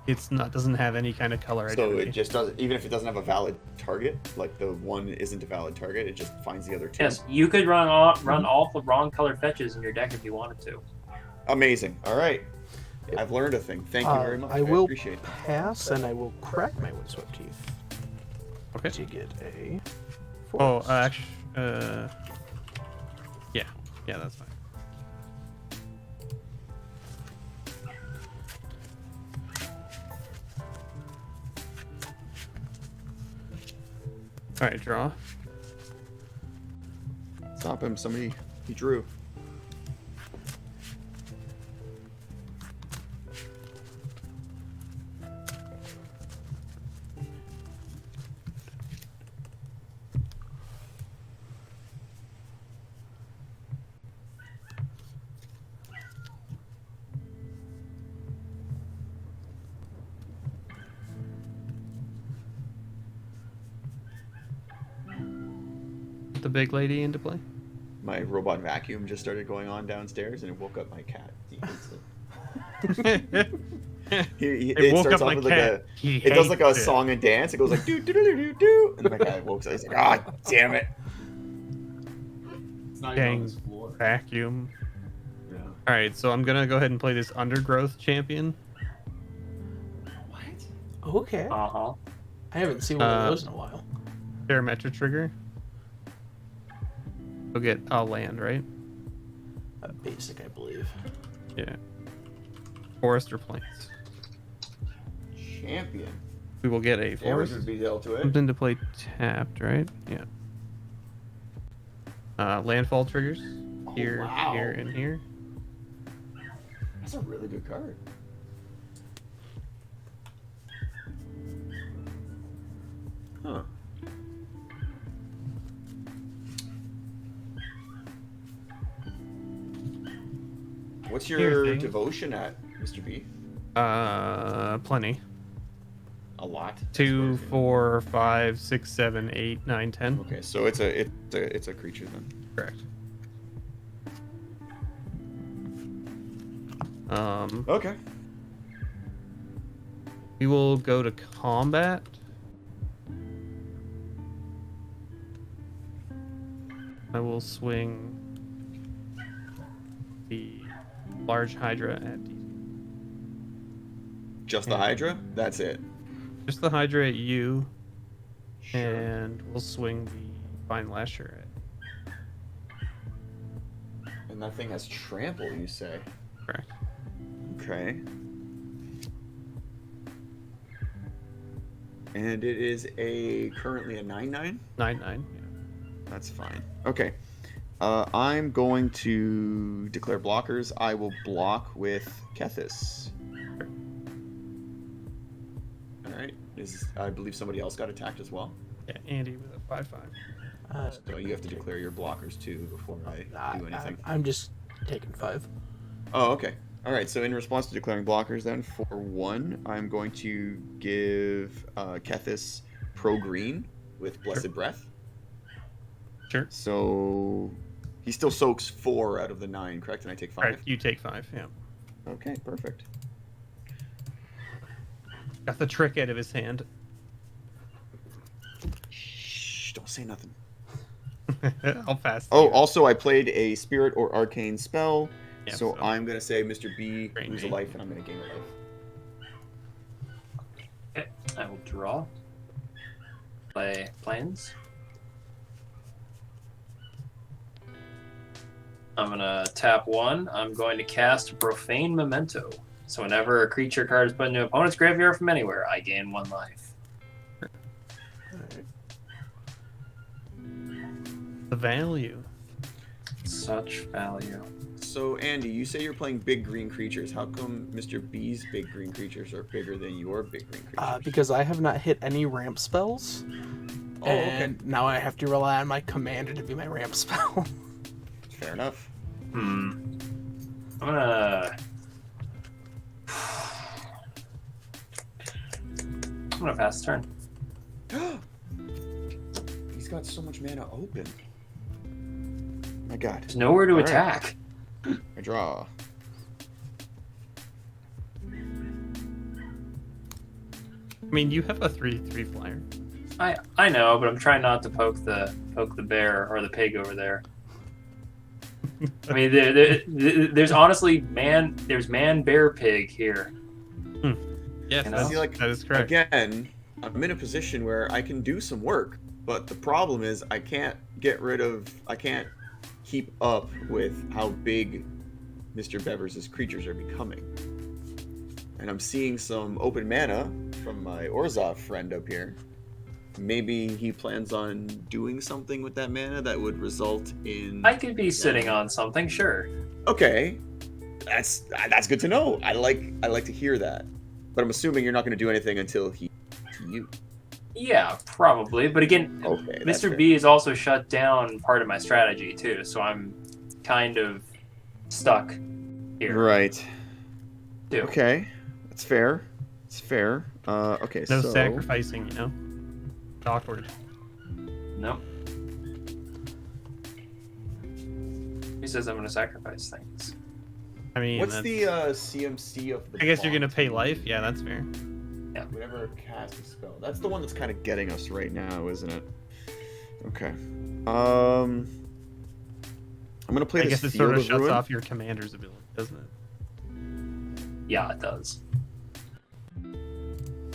[SPEAKER 3] It's not doesn't have any kind of color
[SPEAKER 2] So
[SPEAKER 3] identity.
[SPEAKER 2] it just doesn't, even if it doesn't have a valid target, like the one isn't a valid target, it just finds the other two.
[SPEAKER 4] Yes, you could run all the wrong color fetches in your deck if you wanted to.
[SPEAKER 2] Amazing. All right. I've learned a thing. Thank you very much.
[SPEAKER 1] I will
[SPEAKER 2] appreciate it.
[SPEAKER 1] pass, and I will crack my windswept teeth
[SPEAKER 3] Okay.
[SPEAKER 1] to get a.
[SPEAKER 3] Oh,
[SPEAKER 1] forest.
[SPEAKER 3] actually, yeah, that's fine. All right, draw.
[SPEAKER 2] Stop him. Somebody, he drew.
[SPEAKER 3] The big lady into play.
[SPEAKER 2] My robot vacuum just started going on downstairs, and it woke up my cat. It
[SPEAKER 3] woke
[SPEAKER 2] starts
[SPEAKER 3] up
[SPEAKER 2] off
[SPEAKER 3] my
[SPEAKER 2] with
[SPEAKER 3] cat.
[SPEAKER 2] like
[SPEAKER 3] He
[SPEAKER 2] it does like a
[SPEAKER 3] hates it.
[SPEAKER 2] song and dance. It goes like do do do do do, and my cat wakes up. He's like, "God damn it!"
[SPEAKER 5] It's not even on
[SPEAKER 3] Dang
[SPEAKER 5] this floor.
[SPEAKER 3] vacuum.
[SPEAKER 2] Yeah.
[SPEAKER 3] All right, so I'm gonna go ahead and play this undergrowth champion.
[SPEAKER 5] What?
[SPEAKER 1] Okay.
[SPEAKER 4] Uh-huh.
[SPEAKER 1] I haven't seen one of those in a while.
[SPEAKER 3] Karametra trigger. We'll get a land, right?
[SPEAKER 1] Basic, I believe.
[SPEAKER 3] Yeah. Forest or plains.
[SPEAKER 2] Champion.
[SPEAKER 3] We will get a
[SPEAKER 2] Damage
[SPEAKER 3] forest.
[SPEAKER 2] would be dealt to it.
[SPEAKER 3] Comes into play tapped, right? Yeah. Landfall triggers.
[SPEAKER 2] Oh,
[SPEAKER 3] Here,
[SPEAKER 2] wow.
[SPEAKER 3] here, and here.
[SPEAKER 2] That's a really good card. Huh. What's
[SPEAKER 3] Here,
[SPEAKER 2] your
[SPEAKER 3] thing.
[SPEAKER 2] devotion at, Mr. B?
[SPEAKER 3] Plenty.
[SPEAKER 2] A lot.
[SPEAKER 3] 2, 4, 5, 6, 7, 8, 9, 10.
[SPEAKER 2] Okay, so it's a creature then.
[SPEAKER 3] Correct.
[SPEAKER 2] Okay.
[SPEAKER 3] We will go to combat. I will swing the large Hydra at DC.
[SPEAKER 2] Just the Hydra? That's it.
[SPEAKER 3] Just the Hydra at you,
[SPEAKER 2] Sure.
[SPEAKER 3] and we'll swing the Fine Lasher at.
[SPEAKER 2] And that thing has trample, you say?
[SPEAKER 3] Correct.
[SPEAKER 2] Okay. And it is currently a 9/9?
[SPEAKER 3] 9/9. Yeah.
[SPEAKER 2] That's fine. Okay. I'm going to declare blockers. I will block with Kethis. Alright. I believe somebody else got attacked as well.
[SPEAKER 3] Yeah, Andy with a 5/5.
[SPEAKER 2] So you have to declare your blockers too before I do anything.
[SPEAKER 1] I'm just taking 5.
[SPEAKER 2] Oh, okay. Alright, so in response to declaring blockers then, for 1, I'm going to give Kethis Pro Green with Blessed Breath.
[SPEAKER 3] Sure.
[SPEAKER 2] So he still soaks 4 out of the 9, correct? And I take 5.
[SPEAKER 3] Right, you take 5. Yeah.
[SPEAKER 2] Okay, perfect.
[SPEAKER 3] Got the trick out of his hand.
[SPEAKER 2] Shh, don't say nothing.
[SPEAKER 3] I'll pass.
[SPEAKER 2] Oh, also I played a Spirit or Arcane spell,
[SPEAKER 3] Yeah,
[SPEAKER 2] so
[SPEAKER 3] so-
[SPEAKER 2] I'm gonna say Mr. B
[SPEAKER 3] Great
[SPEAKER 2] lose a
[SPEAKER 3] name.
[SPEAKER 2] life, and I'm gonna gain a life.
[SPEAKER 4] Okay, I will draw. Play planes. I'm gonna tap 1. I'm going to cast Profane Memento. So whenever a creature card is put into an opponent's graveyard from anywhere, I gain 1 life.
[SPEAKER 3] The value.
[SPEAKER 4] Such value.
[SPEAKER 2] So Andy, you say you're playing big green creatures. How come Mr. B's big green creatures are bigger than your big green creatures?
[SPEAKER 1] Because I have not hit any ramp spells.
[SPEAKER 2] Oh, okay.
[SPEAKER 1] And now I have to rely on my commander to be my ramp spell.
[SPEAKER 2] Fair enough.
[SPEAKER 4] I'm gonna pass the turn.
[SPEAKER 2] He's got so much mana open. My God.
[SPEAKER 4] There's nowhere to
[SPEAKER 2] All right.
[SPEAKER 4] attack.
[SPEAKER 2] I draw.
[SPEAKER 3] I mean, you have a 3/3 flyer.
[SPEAKER 4] I know, but I'm trying not to poke the bear or the pig over there. I mean, there's honestly there's man, bear, pig here.
[SPEAKER 3] Yes,
[SPEAKER 4] You know?
[SPEAKER 2] See, like,
[SPEAKER 3] that is correct.
[SPEAKER 2] again, I'm in a position where I can do some work, but the problem is I can't keep up with how big Mr. Bevers' creatures are becoming. And I'm seeing some open mana from my Orzhov friend up here. Maybe he plans on doing something with that mana that would result in...
[SPEAKER 4] I could be sitting on something, sure.
[SPEAKER 2] Okay, that's good to know. I like to hear that. But I'm assuming you're not going to do anything until he to you.
[SPEAKER 4] Yeah, probably. But again,
[SPEAKER 2] Okay, that's
[SPEAKER 4] Mr.
[SPEAKER 2] fair.
[SPEAKER 4] B has also shut down part of my strategy too, so I'm kind of stuck here.
[SPEAKER 2] Right.
[SPEAKER 4] Too.
[SPEAKER 2] Okay, that's fair. It's fair. Okay,
[SPEAKER 3] No
[SPEAKER 2] so
[SPEAKER 3] sacrificing, you know. It's awkward.
[SPEAKER 4] No. He says I'm going to sacrifice things.
[SPEAKER 3] I mean,
[SPEAKER 2] what's
[SPEAKER 3] that's-
[SPEAKER 2] the CMC of the?
[SPEAKER 3] I guess you're
[SPEAKER 2] bot?
[SPEAKER 3] gonna pay life. Yeah, that's fair.
[SPEAKER 2] Whenever cast a spell. That's the one that's kind of getting us right now, isn't it? Okay. I'm gonna play
[SPEAKER 3] I
[SPEAKER 2] this
[SPEAKER 3] guess it
[SPEAKER 2] Field
[SPEAKER 3] sort of
[SPEAKER 2] of
[SPEAKER 3] shuts
[SPEAKER 2] Ruin.
[SPEAKER 3] off your commander's ability, doesn't it?
[SPEAKER 4] Yeah, it does.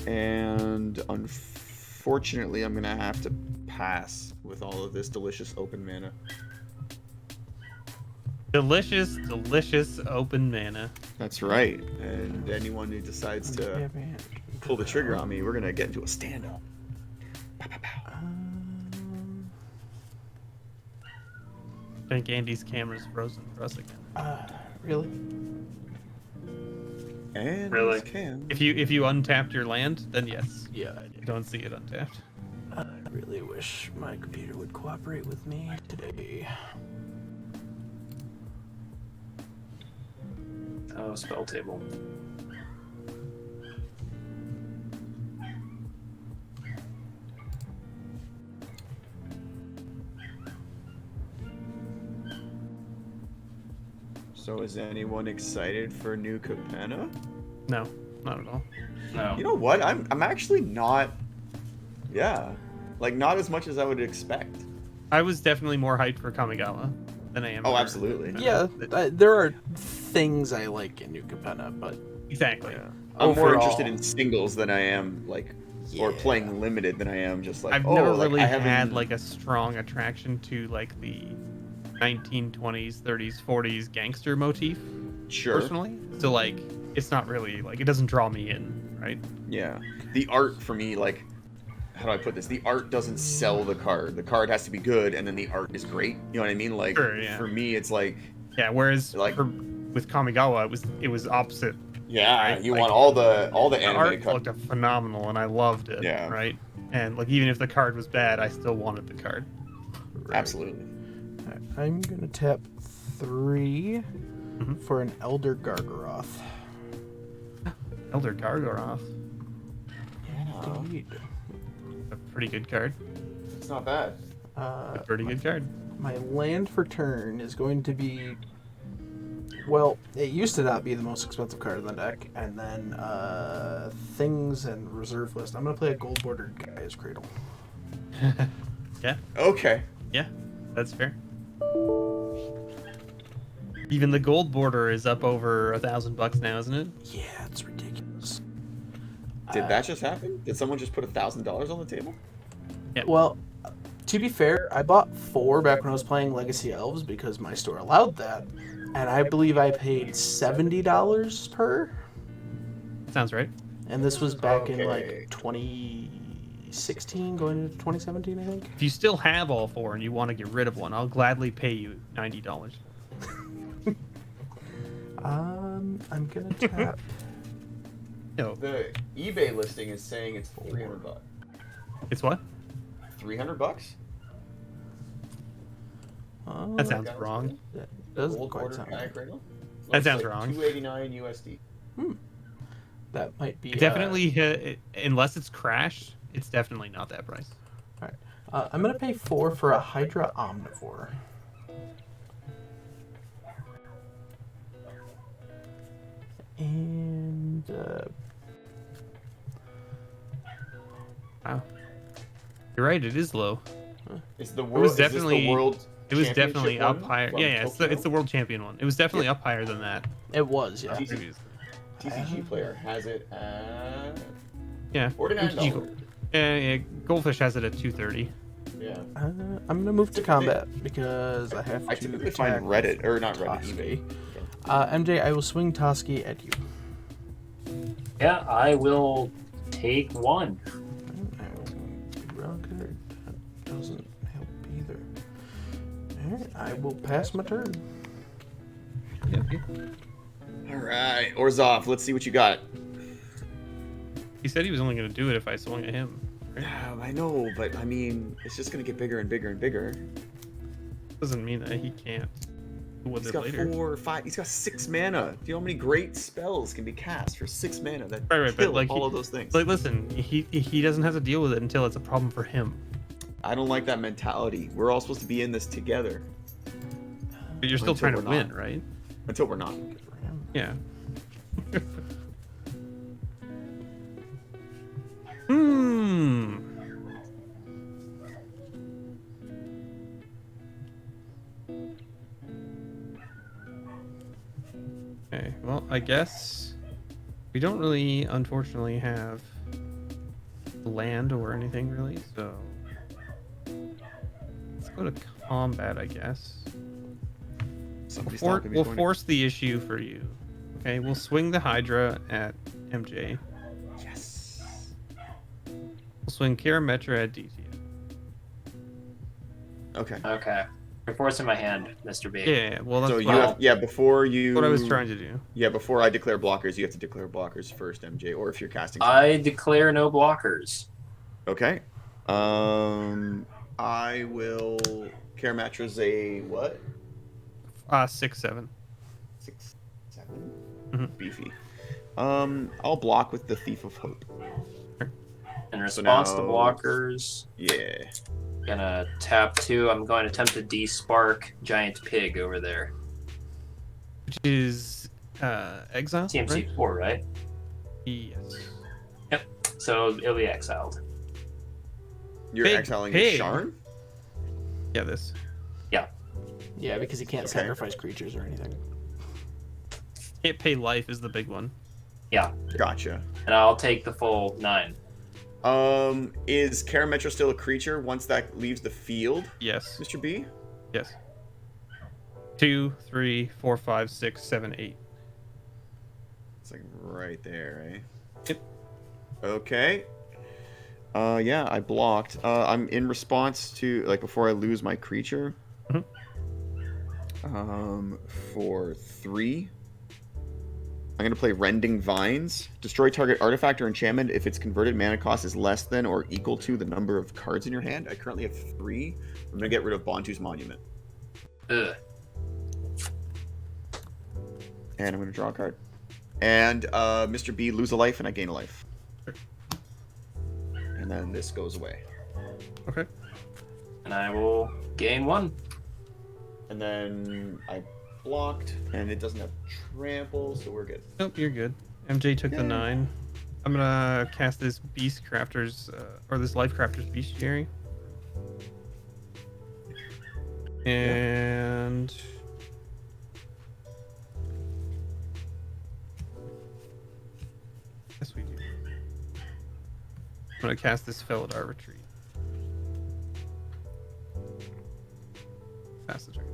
[SPEAKER 2] And unfortunately, I'm gonna have to pass with all of this delicious open mana.
[SPEAKER 3] Delicious, delicious open mana.
[SPEAKER 2] That's right. And anyone who decides to pull the trigger on me, we're gonna get into a standoff. Pow, pow, pow.
[SPEAKER 3] I think Andy's camera's frozen for us again.
[SPEAKER 1] Really?
[SPEAKER 2] And
[SPEAKER 4] Really?
[SPEAKER 2] Cam.
[SPEAKER 3] If you untapped your land, then yes.
[SPEAKER 1] Yeah, I
[SPEAKER 3] You
[SPEAKER 1] did.
[SPEAKER 3] don't see it untapped.
[SPEAKER 1] I really wish my computer would cooperate with me today.
[SPEAKER 4] Oh, spell table.
[SPEAKER 2] So is anyone excited for new Capenna?
[SPEAKER 3] No, not at all.
[SPEAKER 4] No.
[SPEAKER 2] You know what? I'm actually not. Yeah, like not as much as I would expect.
[SPEAKER 3] I was definitely more hyped for Kamigawa than I am.
[SPEAKER 2] Oh,
[SPEAKER 3] for-
[SPEAKER 2] absolutely.
[SPEAKER 1] Yeah, there are things I like in New Capenna, but
[SPEAKER 3] Exactly.
[SPEAKER 2] Yeah. I'm more
[SPEAKER 1] Overall-
[SPEAKER 2] interested in singles than I am like, or
[SPEAKER 1] Yeah.
[SPEAKER 2] playing limited than I am just like.
[SPEAKER 3] I've
[SPEAKER 2] oh,
[SPEAKER 3] never
[SPEAKER 2] like,
[SPEAKER 3] really
[SPEAKER 2] I haven't-
[SPEAKER 3] had like a strong attraction to like the 1920s, 30s, 40s gangster motif
[SPEAKER 2] Sure.
[SPEAKER 3] personally. So like, it's not really like it doesn't draw me in, right?
[SPEAKER 2] Yeah. The art for me, like, how do I put this? The art doesn't sell the card. The card has to be good, and then the art is great. You know what I mean? Like,
[SPEAKER 3] Sure, yeah.
[SPEAKER 2] for me, it's like,
[SPEAKER 3] Yeah. Whereas
[SPEAKER 2] Like-
[SPEAKER 3] with Kamigawa, it was opposite.
[SPEAKER 2] yeah,
[SPEAKER 3] Right,
[SPEAKER 2] you
[SPEAKER 3] like,
[SPEAKER 2] want all the
[SPEAKER 3] The
[SPEAKER 2] anime
[SPEAKER 3] art
[SPEAKER 2] cut.
[SPEAKER 3] looked phenomenal, and I loved it.
[SPEAKER 2] Yeah.
[SPEAKER 3] Right. And like, even if the card was bad, I still wanted the card.
[SPEAKER 2] Absolutely.
[SPEAKER 1] Alright, I'm gonna tap 3
[SPEAKER 3] Mhm.
[SPEAKER 1] for an Elder Gargaroth.
[SPEAKER 3] Elder Gargaroth,
[SPEAKER 2] Yeah.
[SPEAKER 1] Indeed.
[SPEAKER 3] a pretty good card.
[SPEAKER 2] It's not bad.
[SPEAKER 3] A pretty good card.
[SPEAKER 1] My land for turn is going to be. Well, it used to not be the most expensive card in the deck, and then things and reserve list. I'm gonna play a gold bordered Gaia's Cradle.
[SPEAKER 3] Yeah.
[SPEAKER 2] Okay.
[SPEAKER 3] Yeah. That's fair. Even the gold border is up over $1,000 now, isn't it?
[SPEAKER 1] Yeah, it's ridiculous.
[SPEAKER 2] Did that just happen? Did someone just put $1,000 on the table?
[SPEAKER 1] Well, to be fair, I bought 4 back when I was playing Legacy Elves because my store allowed that, and I believe I paid $70 per.
[SPEAKER 3] Sounds right.
[SPEAKER 1] And this was back in
[SPEAKER 2] Okay.
[SPEAKER 1] like 2016, going into 2017, I think.
[SPEAKER 3] If you still have all 4 and you want to get rid of one, I'll gladly pay you $90.
[SPEAKER 1] I'm gonna tap.
[SPEAKER 3] No,
[SPEAKER 2] The eBay listing is saying it's $300.
[SPEAKER 3] it's what?
[SPEAKER 2] $300?
[SPEAKER 3] That sounds wrong.
[SPEAKER 1] That doesn't
[SPEAKER 2] Gold
[SPEAKER 1] quite
[SPEAKER 2] border
[SPEAKER 1] sound
[SPEAKER 2] Gaia
[SPEAKER 1] right.
[SPEAKER 2] Cradle?
[SPEAKER 3] That
[SPEAKER 2] Looks
[SPEAKER 3] sounds
[SPEAKER 2] like
[SPEAKER 3] wrong.
[SPEAKER 2] $289 USD.
[SPEAKER 1] That might be.
[SPEAKER 3] It definitely, unless it's crashed, it's definitely not that price.
[SPEAKER 1] I'm gonna pay 4 for a Hydra Omnivore. And
[SPEAKER 3] Wow. You're right. It is low.
[SPEAKER 2] Is the
[SPEAKER 3] It
[SPEAKER 2] world?
[SPEAKER 3] was
[SPEAKER 2] Is this
[SPEAKER 3] definitely.
[SPEAKER 2] the world?
[SPEAKER 3] It was
[SPEAKER 2] championship
[SPEAKER 3] definitely up
[SPEAKER 2] one
[SPEAKER 3] higher.
[SPEAKER 2] from
[SPEAKER 3] Yeah,
[SPEAKER 2] Tokyo?
[SPEAKER 3] it's the world champion one. It was definitely up higher than that
[SPEAKER 1] It was, yeah.
[SPEAKER 2] TC
[SPEAKER 3] previously.
[SPEAKER 2] TCG player has it at
[SPEAKER 3] Yeah.
[SPEAKER 2] $49.
[SPEAKER 3] Yeah, Goldfish has it at 230.
[SPEAKER 2] Yeah.
[SPEAKER 1] I'm gonna move to combat because I have to.
[SPEAKER 2] I typically find
[SPEAKER 1] attack
[SPEAKER 2] Reddit or not Reddit,
[SPEAKER 1] Toski.
[SPEAKER 2] eBay.
[SPEAKER 1] MJ, I will swing Toski at you.
[SPEAKER 4] Yeah, I will take one.
[SPEAKER 1] Rocket doesn't help either. Alright, I will pass my turn.
[SPEAKER 3] Yep.
[SPEAKER 2] All right, Orzov, let's see what you got.
[SPEAKER 3] He said he was only going to do it if I swung at him. Right?
[SPEAKER 2] I know, but I mean, it's just gonna get bigger and bigger and bigger.
[SPEAKER 3] Doesn't mean that he can't do with
[SPEAKER 2] He's
[SPEAKER 3] it
[SPEAKER 2] got
[SPEAKER 3] later.
[SPEAKER 2] 4 or 5. He's got 6 mana. Do you know how many great spells can be cast for 6 mana that
[SPEAKER 3] Right, but
[SPEAKER 2] kill
[SPEAKER 3] like
[SPEAKER 2] all of those things?
[SPEAKER 3] Like, listen, he doesn't have to deal with it until it's a problem for him.
[SPEAKER 2] I don't like that mentality. We're all supposed to be in this together
[SPEAKER 3] But you're still
[SPEAKER 2] Until
[SPEAKER 3] trying to
[SPEAKER 2] we're
[SPEAKER 3] win,
[SPEAKER 2] not.
[SPEAKER 3] right?
[SPEAKER 2] until we're not.
[SPEAKER 1] Good for him.
[SPEAKER 3] Yeah. Hmm. Okay, well, I guess we don't really, unfortunately, have land or anything really, so let's go to combat, I guess.
[SPEAKER 2] Somebody's
[SPEAKER 3] We'll
[SPEAKER 2] talking to me. Tony.
[SPEAKER 3] force the issue for you. Okay, we'll swing the Hydra at MJ.
[SPEAKER 2] Yes.
[SPEAKER 3] We'll swing Karametra at DT.
[SPEAKER 2] Okay.
[SPEAKER 4] Okay. You're forcing my hand, Mr. B.
[SPEAKER 3] Yeah, well, that's
[SPEAKER 2] So you
[SPEAKER 3] what,
[SPEAKER 2] have, yeah, before you.
[SPEAKER 3] what I was trying to do.
[SPEAKER 2] Yeah, before I declare blockers, you have to declare blockers first, MJ, or if you're casting.
[SPEAKER 4] I declare no blockers.
[SPEAKER 2] Okay. I will. Karametra's a what?
[SPEAKER 3] 6/7.
[SPEAKER 2] 6, 7.
[SPEAKER 3] Mhm.
[SPEAKER 2] Beefy. I'll block with the Thief of Hope.
[SPEAKER 4] In response to
[SPEAKER 2] now-
[SPEAKER 4] blockers,
[SPEAKER 2] Yeah.
[SPEAKER 4] gonna tap 2. I'm going to attempt to de-spark Giant Pig over there.
[SPEAKER 3] Which is exile.
[SPEAKER 4] TMC
[SPEAKER 3] Right?
[SPEAKER 4] 4, right?
[SPEAKER 3] Yes.
[SPEAKER 4] So it'll be exiled.
[SPEAKER 2] You're
[SPEAKER 3] Big
[SPEAKER 2] exiling
[SPEAKER 3] pig.
[SPEAKER 2] Sharn?
[SPEAKER 3] Yeah, this.
[SPEAKER 1] Yeah, because he can't
[SPEAKER 2] Okay.
[SPEAKER 1] sacrifice creatures or anything.
[SPEAKER 3] Can't pay life is the big one.
[SPEAKER 2] Gotcha.
[SPEAKER 4] And I'll take the full 9.
[SPEAKER 2] Is Karametra still a creature once that leaves the field,
[SPEAKER 3] Yes.
[SPEAKER 2] Mr. B?
[SPEAKER 3] Yes. 2, 3, 4, 5, 6, 7, 8.
[SPEAKER 2] It's like right there, eh?
[SPEAKER 3] Yep.
[SPEAKER 2] Okay. Yeah, I blocked. I'm in response to, like, before I lose my creature.
[SPEAKER 3] Mhm.
[SPEAKER 2] For 3. I'm going to play Rending Vines. Destroy target artifact or enchantment if its converted mana cost is less than or equal to the number of cards in your hand. I currently have 3. I'm going to get rid of Bontu's Monument.
[SPEAKER 4] Ugh.
[SPEAKER 2] And I'm going to draw a card. And Mr. B, lose a life, and I gain a life. And then this goes away.
[SPEAKER 3] Okay.
[SPEAKER 4] And I will gain 1.
[SPEAKER 2] And then I blocked, and it doesn't have trample, so we're good.
[SPEAKER 3] Nope, you're good. MJ took the
[SPEAKER 2] Yeah.
[SPEAKER 3] 9. I'm gonna cast this Beast Crafter's, or this Life Crafter's Bestiary. And... Yes, we do. I'm gonna cast this Felidar Retreat. Pass the turn.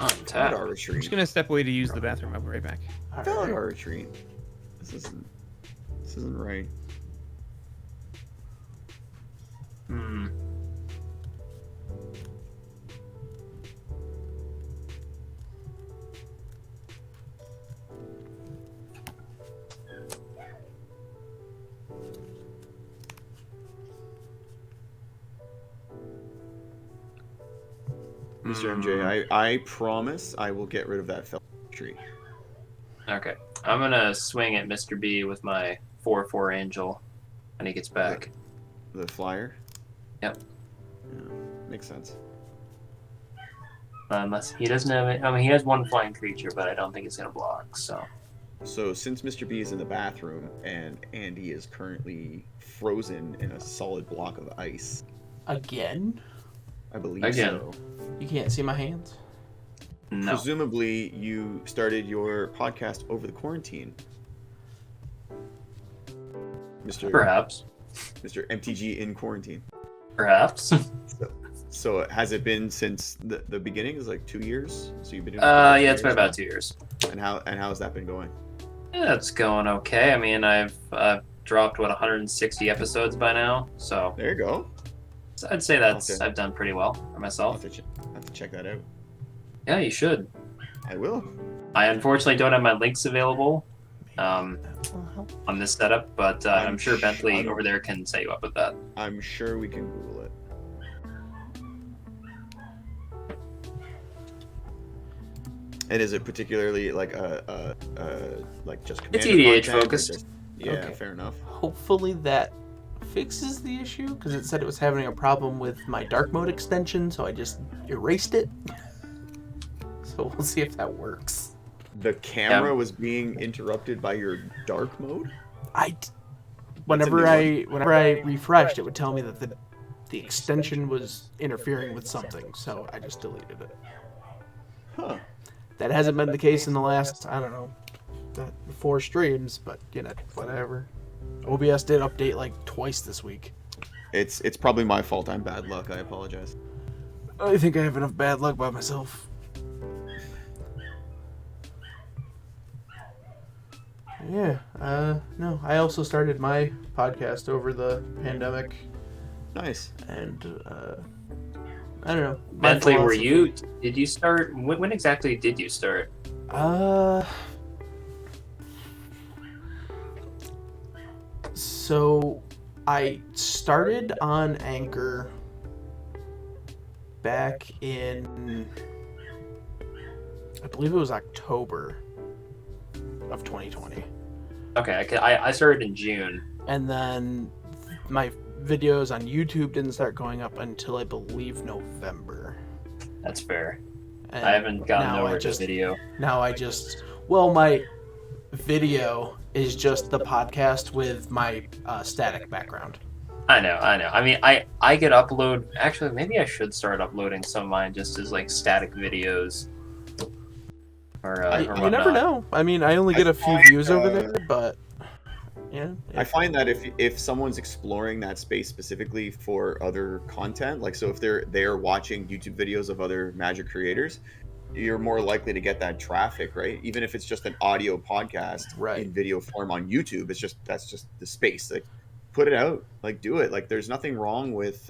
[SPEAKER 4] Untap.
[SPEAKER 2] Felidar
[SPEAKER 3] I'm
[SPEAKER 2] Retreat.
[SPEAKER 3] just gonna step away to use the bathroom. I'll be right back.
[SPEAKER 1] Alright.
[SPEAKER 2] Felidar Retreat. This isn't right.
[SPEAKER 4] Hmm.
[SPEAKER 2] Mr. MJ, I promise I will get rid of that Felidar Retreat.
[SPEAKER 4] Okay. I'm gonna swing at Mr. B with my 4/4 angel when he gets back.
[SPEAKER 2] The flyer?
[SPEAKER 4] Yep.
[SPEAKER 2] Yeah, makes sense.
[SPEAKER 4] Unless he doesn't have it. I mean, he has 1 flying creature, but I don't think it's gonna block. So
[SPEAKER 2] So since Mr. B is in the bathroom and Andy is currently frozen in a solid block of ice,
[SPEAKER 1] Again?
[SPEAKER 2] I believe
[SPEAKER 4] Again.
[SPEAKER 2] so.
[SPEAKER 1] You can't see my hands?
[SPEAKER 4] No.
[SPEAKER 2] Presumably, you started your podcast over the quarantine, Mr.
[SPEAKER 4] Perhaps.
[SPEAKER 2] Mr. MTG in quarantine.
[SPEAKER 4] Perhaps.
[SPEAKER 2] So has it been since the beginning? It's like 2 years. So you've been doing it for
[SPEAKER 4] Yeah, it's been
[SPEAKER 2] years
[SPEAKER 4] about
[SPEAKER 2] now?
[SPEAKER 4] 2 years.
[SPEAKER 2] And how's that been going?
[SPEAKER 4] Yeah, it's going okay. I mean, I've dropped 160 episodes by now, so
[SPEAKER 2] There you go.
[SPEAKER 4] I'd say that's
[SPEAKER 2] Okay.
[SPEAKER 4] I've done pretty well for
[SPEAKER 2] I'll
[SPEAKER 4] myself.
[SPEAKER 2] have to check that out.
[SPEAKER 4] Yeah, you should.
[SPEAKER 2] I will.
[SPEAKER 4] I unfortunately don't have my links available on this setup, but I'm sure Bentley over there can set you up with that.
[SPEAKER 2] I'm sure we can Google it. And is it particularly like like just
[SPEAKER 4] It's
[SPEAKER 2] commander
[SPEAKER 4] EDH
[SPEAKER 2] content or
[SPEAKER 4] focused.
[SPEAKER 2] just- yeah,
[SPEAKER 1] Okay.
[SPEAKER 2] fair enough.
[SPEAKER 1] Hopefully that fixes the issue, because it said it was having a problem with my dark mode extension, so I just erased it. So we'll see if that works.
[SPEAKER 2] The camera was being interrupted by your dark mode.
[SPEAKER 1] Whenever I refreshed, it would tell me that the extension was interfering with something, so I just deleted it.
[SPEAKER 2] Huh.
[SPEAKER 1] That hasn't been the case in the last, I don't know, 4 streams, but whatever. OBS did update like twice this week.
[SPEAKER 2] It's probably my fault. I'm bad luck. I apologize.
[SPEAKER 1] I think I have enough bad luck by myself. Yeah, no, I also started my podcast over the pandemic,
[SPEAKER 2] Nice.
[SPEAKER 1] and I don't know. my
[SPEAKER 4] Bentley,
[SPEAKER 1] philosophy-
[SPEAKER 4] did you start? When exactly did you start?
[SPEAKER 1] So I started on Anchor back in, I believe it was October of 2020.
[SPEAKER 4] Okay, I started in June.
[SPEAKER 1] And then my videos on YouTube didn't start going up until I believe November.
[SPEAKER 4] That's fair.
[SPEAKER 1] And
[SPEAKER 4] I haven't gotten
[SPEAKER 1] now
[SPEAKER 4] over
[SPEAKER 1] I
[SPEAKER 4] to
[SPEAKER 1] just,
[SPEAKER 4] video.
[SPEAKER 1] Now well, my video is just the podcast with my static background.
[SPEAKER 4] I know. I mean, I could upload. Actually, maybe I should start uploading some of mine just as like static videos. Or
[SPEAKER 1] You
[SPEAKER 4] whatnot.
[SPEAKER 1] never know. I mean, I only get a few views over there, but yeah.
[SPEAKER 2] I find that if someone's exploring that space specifically for other content, like so if they're watching YouTube videos of other Magic creators, you're more likely to get that traffic, right? Even if it's just an audio podcast
[SPEAKER 1] Right.
[SPEAKER 2] in video form on YouTube, that's just the space. Like, put it out, like do it. Like, there's nothing wrong with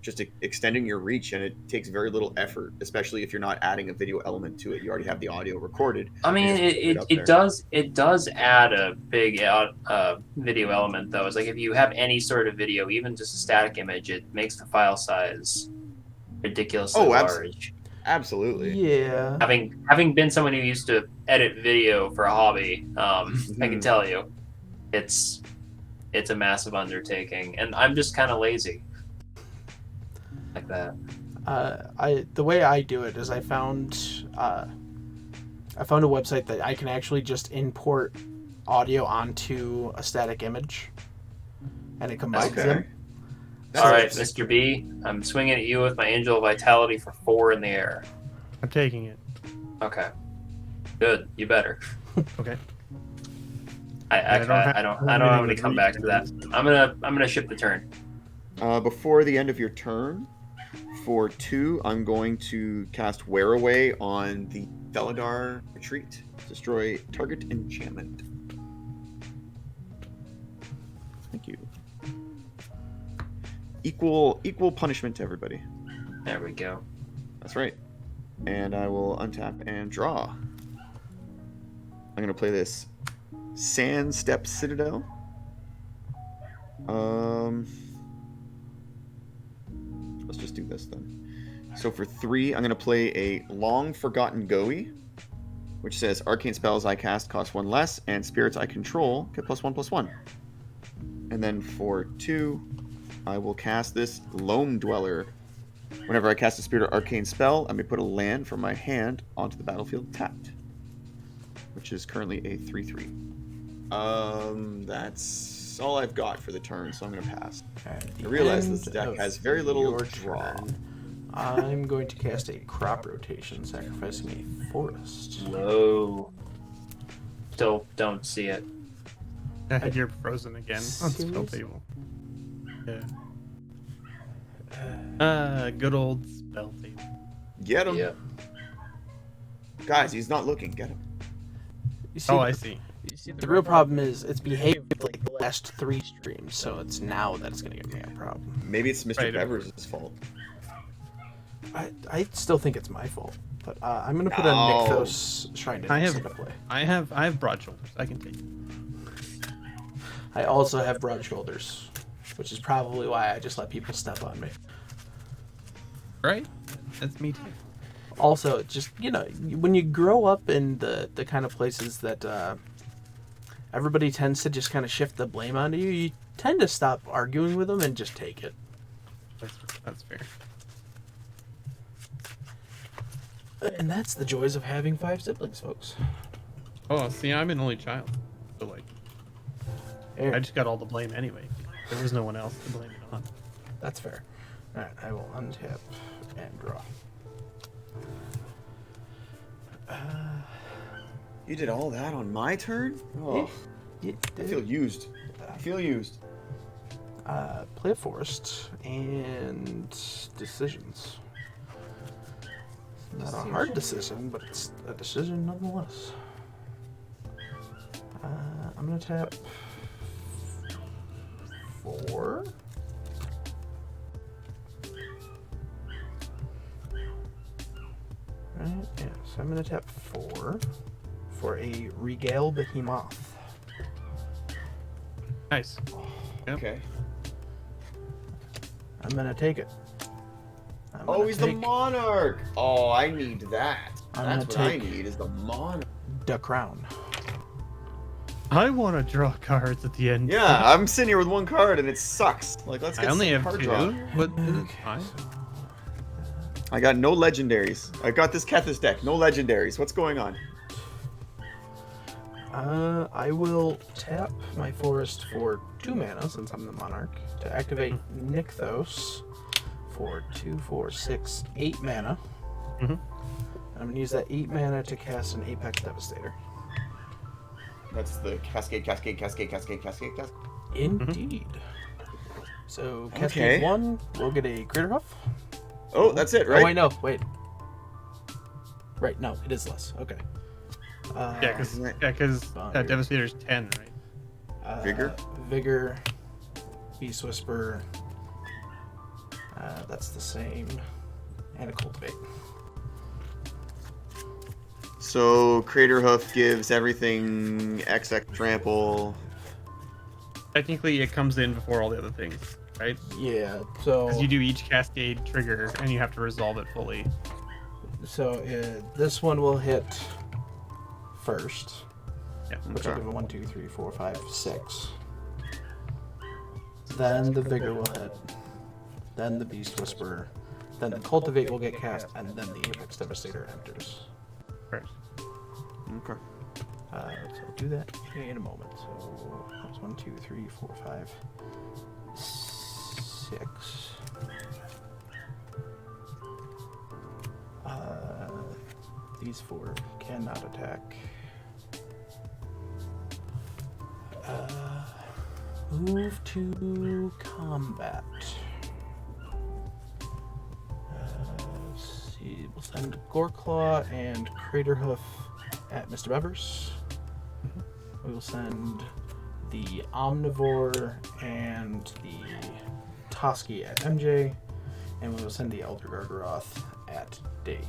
[SPEAKER 2] just extending your reach, and it takes very little effort, especially if you're not adding a video element to it. You already have the audio recorded.
[SPEAKER 4] I mean,
[SPEAKER 2] You just put
[SPEAKER 4] it
[SPEAKER 2] up there.
[SPEAKER 4] it does add a big video element though. It's like if you have any sort of video, even just a static image, it makes the file size ridiculously large.
[SPEAKER 2] Absolutely.
[SPEAKER 1] Yeah.
[SPEAKER 4] Having been someone who used to edit video for a hobby, I can tell you, it's a massive undertaking, and I'm just kind of lazy like that.
[SPEAKER 1] The way I do it is I found a website that I can actually just import audio onto a static image, and it combines
[SPEAKER 2] Okay.
[SPEAKER 1] them.
[SPEAKER 2] That's
[SPEAKER 4] All right,
[SPEAKER 2] interesting.
[SPEAKER 4] Mr. B, I'm swinging at you with my Angel of Vitality for 4 in the air.
[SPEAKER 3] I'm taking it.
[SPEAKER 4] Okay, good. You better.
[SPEAKER 3] Okay.
[SPEAKER 4] I don't have any come back to that. I'm gonna ship the turn.
[SPEAKER 2] Before the end of your turn, for 2, I'm going to cast Wear Away on the Felidar Retreat. Destroy target enchantment. Thank you. Equal punishment to everybody.
[SPEAKER 4] There we go.
[SPEAKER 2] That's right. And I will untap and draw. I'm going to play this Sand Step Citadel. Let's just do this then. So for 3, I'm going to play a Long Forgotten Goe, which says arcane spells I cast cost 1 less, and spirits I control get +1/+1. And then for 2, I will cast this Loam Dweller. Whenever I cast a spirit or arcane spell, I may put a land from my hand onto the battlefield tapped. which is currently a 3/3. That's all I've got for the turn, so I'm gonna pass. I realize this deck has very little draw.
[SPEAKER 1] I'm going to cast a crop rotation, sacrificing a forest.
[SPEAKER 4] Whoa. Still don't see it.
[SPEAKER 3] You're frozen again on spell table. Yeah. Good old spell table.
[SPEAKER 2] Get him.
[SPEAKER 4] Yep.
[SPEAKER 2] Guys, he's not looking. Get him.
[SPEAKER 1] You see,
[SPEAKER 3] I see.
[SPEAKER 1] the real problem is it's behaved like the last 3 streams, so it's now that it's going to give me a problem.
[SPEAKER 2] Maybe it's Mr.
[SPEAKER 3] Right.
[SPEAKER 2] Bevers' fault.
[SPEAKER 1] I still think it's my fault, but I'm going to put a
[SPEAKER 2] No.
[SPEAKER 1] Nykthos Shrine to into play.
[SPEAKER 3] I have broad shoulders. I can take it.
[SPEAKER 1] I also have broad shoulders, which is probably why I just let people step on me.
[SPEAKER 3] Right? That's me too.
[SPEAKER 1] Also, just, when you grow up in the kind of places that everybody tends to just kind of shift the blame onto you, you tend to stop arguing with them and just take it.
[SPEAKER 3] That's fair.
[SPEAKER 1] And that's the joys of having 5 siblings, folks.
[SPEAKER 3] Oh, see, I'm an only child. So, like,
[SPEAKER 1] Here,
[SPEAKER 3] I just got all the blame anyway. There was no one else to blame it on.
[SPEAKER 1] that's fair. Alright, I will untap and draw.
[SPEAKER 2] You did all that on my turn? Oh, I feel used. I feel used.
[SPEAKER 1] Play a forest and decisions. Not a hard decision, but it's a decision nonetheless. I'm gonna tap 4. Right, yeah, so I'm gonna tap 4 for a Regale Behemoth.
[SPEAKER 3] Nice. Yep.
[SPEAKER 2] Okay.
[SPEAKER 1] I'm gonna take it.
[SPEAKER 2] Oh, he's the monarch. Oh, I need that.
[SPEAKER 1] I'm
[SPEAKER 2] That's
[SPEAKER 1] gonna
[SPEAKER 2] what I
[SPEAKER 1] take-
[SPEAKER 2] need is the monarch.
[SPEAKER 1] the crown.
[SPEAKER 3] I want to draw cards at the end.
[SPEAKER 2] Yeah, I'm sitting here with 1 card and it sucks. Like, let's
[SPEAKER 3] I
[SPEAKER 2] get
[SPEAKER 3] only
[SPEAKER 2] some
[SPEAKER 3] have
[SPEAKER 2] card
[SPEAKER 3] 2,
[SPEAKER 2] draw.
[SPEAKER 3] but it's
[SPEAKER 1] Okay,
[SPEAKER 3] fine.
[SPEAKER 1] so,
[SPEAKER 2] I got no legendaries. I got this Kethis deck. No legendaries. What's going on?
[SPEAKER 1] I will tap my forest for 2 mana since I'm the monarch to activate Nykthos for 2, 4, 6, 8 mana.
[SPEAKER 3] Mhm.
[SPEAKER 1] And I'm gonna use that 8 mana to cast an Apex Devastator.
[SPEAKER 2] That's the Cascade.
[SPEAKER 1] Indeed. So Cascade
[SPEAKER 2] Okay.
[SPEAKER 1] 1, we'll get a Crater Hoof.
[SPEAKER 2] Oh, that's it, right?
[SPEAKER 1] Oh wait, no, wait. Right, no, it is less. Okay.
[SPEAKER 3] Yeah, because
[SPEAKER 1] Bonder.
[SPEAKER 3] Devastator's 10, right?
[SPEAKER 2] Vigor?
[SPEAKER 1] Vigor. Beast Whisper. That's the same. And a Cultivate.
[SPEAKER 2] So Crater Hoof gives everything XX trample.
[SPEAKER 3] Technically, it comes in before all the other things, right?
[SPEAKER 1] Yeah, so
[SPEAKER 3] Because you do each cascade trigger, and you have to resolve it fully.
[SPEAKER 1] This one will hit first.
[SPEAKER 3] Yeah.
[SPEAKER 1] Which will
[SPEAKER 2] Okay.
[SPEAKER 1] give it 1, 2, 3, 4, 5, 6. Then the Vigor will hit. Then the Beast Whisperer. Then the Cultivate will get cast, and then the Apex Devastator enters.
[SPEAKER 3] First.
[SPEAKER 2] Okay.
[SPEAKER 1] So I'll do that in a moment. So that's 1, 2, 3, 4, 5, 6. These 4 cannot attack. Move to combat. Let's see. We'll send Goreclaw and Craterhoof at Mr. Bevers. We will send the Omnivore and the Toski at MJ. And we will send the Elder Gargaroth at Dave.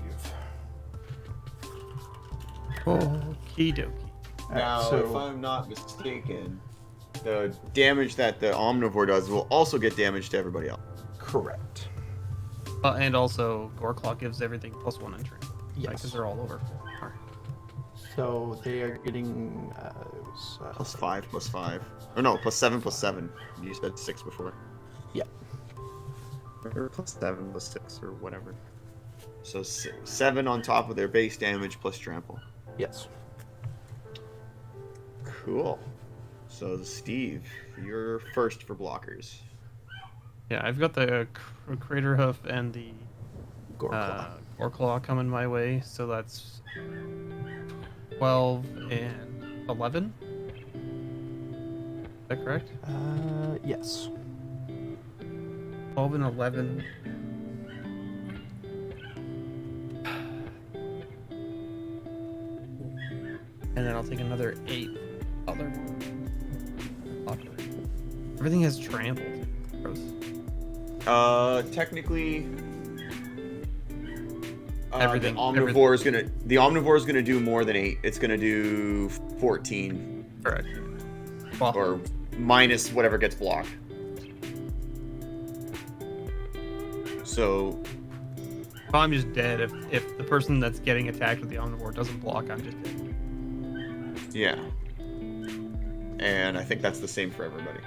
[SPEAKER 3] Okie dokie.
[SPEAKER 2] Now,
[SPEAKER 1] so-
[SPEAKER 2] if I'm not mistaken, the damage that the Omnivore does will also get damage to everybody else.
[SPEAKER 1] Correct.
[SPEAKER 3] And also, Goreclaw gives everything +1 entry.
[SPEAKER 1] Yes.
[SPEAKER 3] Because they're all over. Alright.
[SPEAKER 1] So they are getting
[SPEAKER 2] +5, +5. Or no, +7, +7. You said 6 before.
[SPEAKER 1] Yeah.
[SPEAKER 2] Or +7, +6, or whatever. So 7 on top of their base damage plus trample.
[SPEAKER 1] Yes.
[SPEAKER 2] Cool. So, Steve, you're first for blockers.
[SPEAKER 3] Yeah, I've got the Crater Hoof and the
[SPEAKER 1] Goreclaw.
[SPEAKER 3] coming my way, so that's 12 and 11. Is that correct?
[SPEAKER 1] Yes.
[SPEAKER 3] 12 and 11. And then I'll take another 8 other blocker. Everything has trampled. Gross.
[SPEAKER 2] Technically,
[SPEAKER 3] Everything.
[SPEAKER 2] The omnivore is gonna do more than 8. It's gonna do 14,
[SPEAKER 3] Correct. Well,
[SPEAKER 2] or minus whatever gets blocked. So
[SPEAKER 3] I'm just dead. If the person that's getting attacked with the omnivore doesn't block, I'm just dead.
[SPEAKER 2] yeah, and I think that's the same for everybody.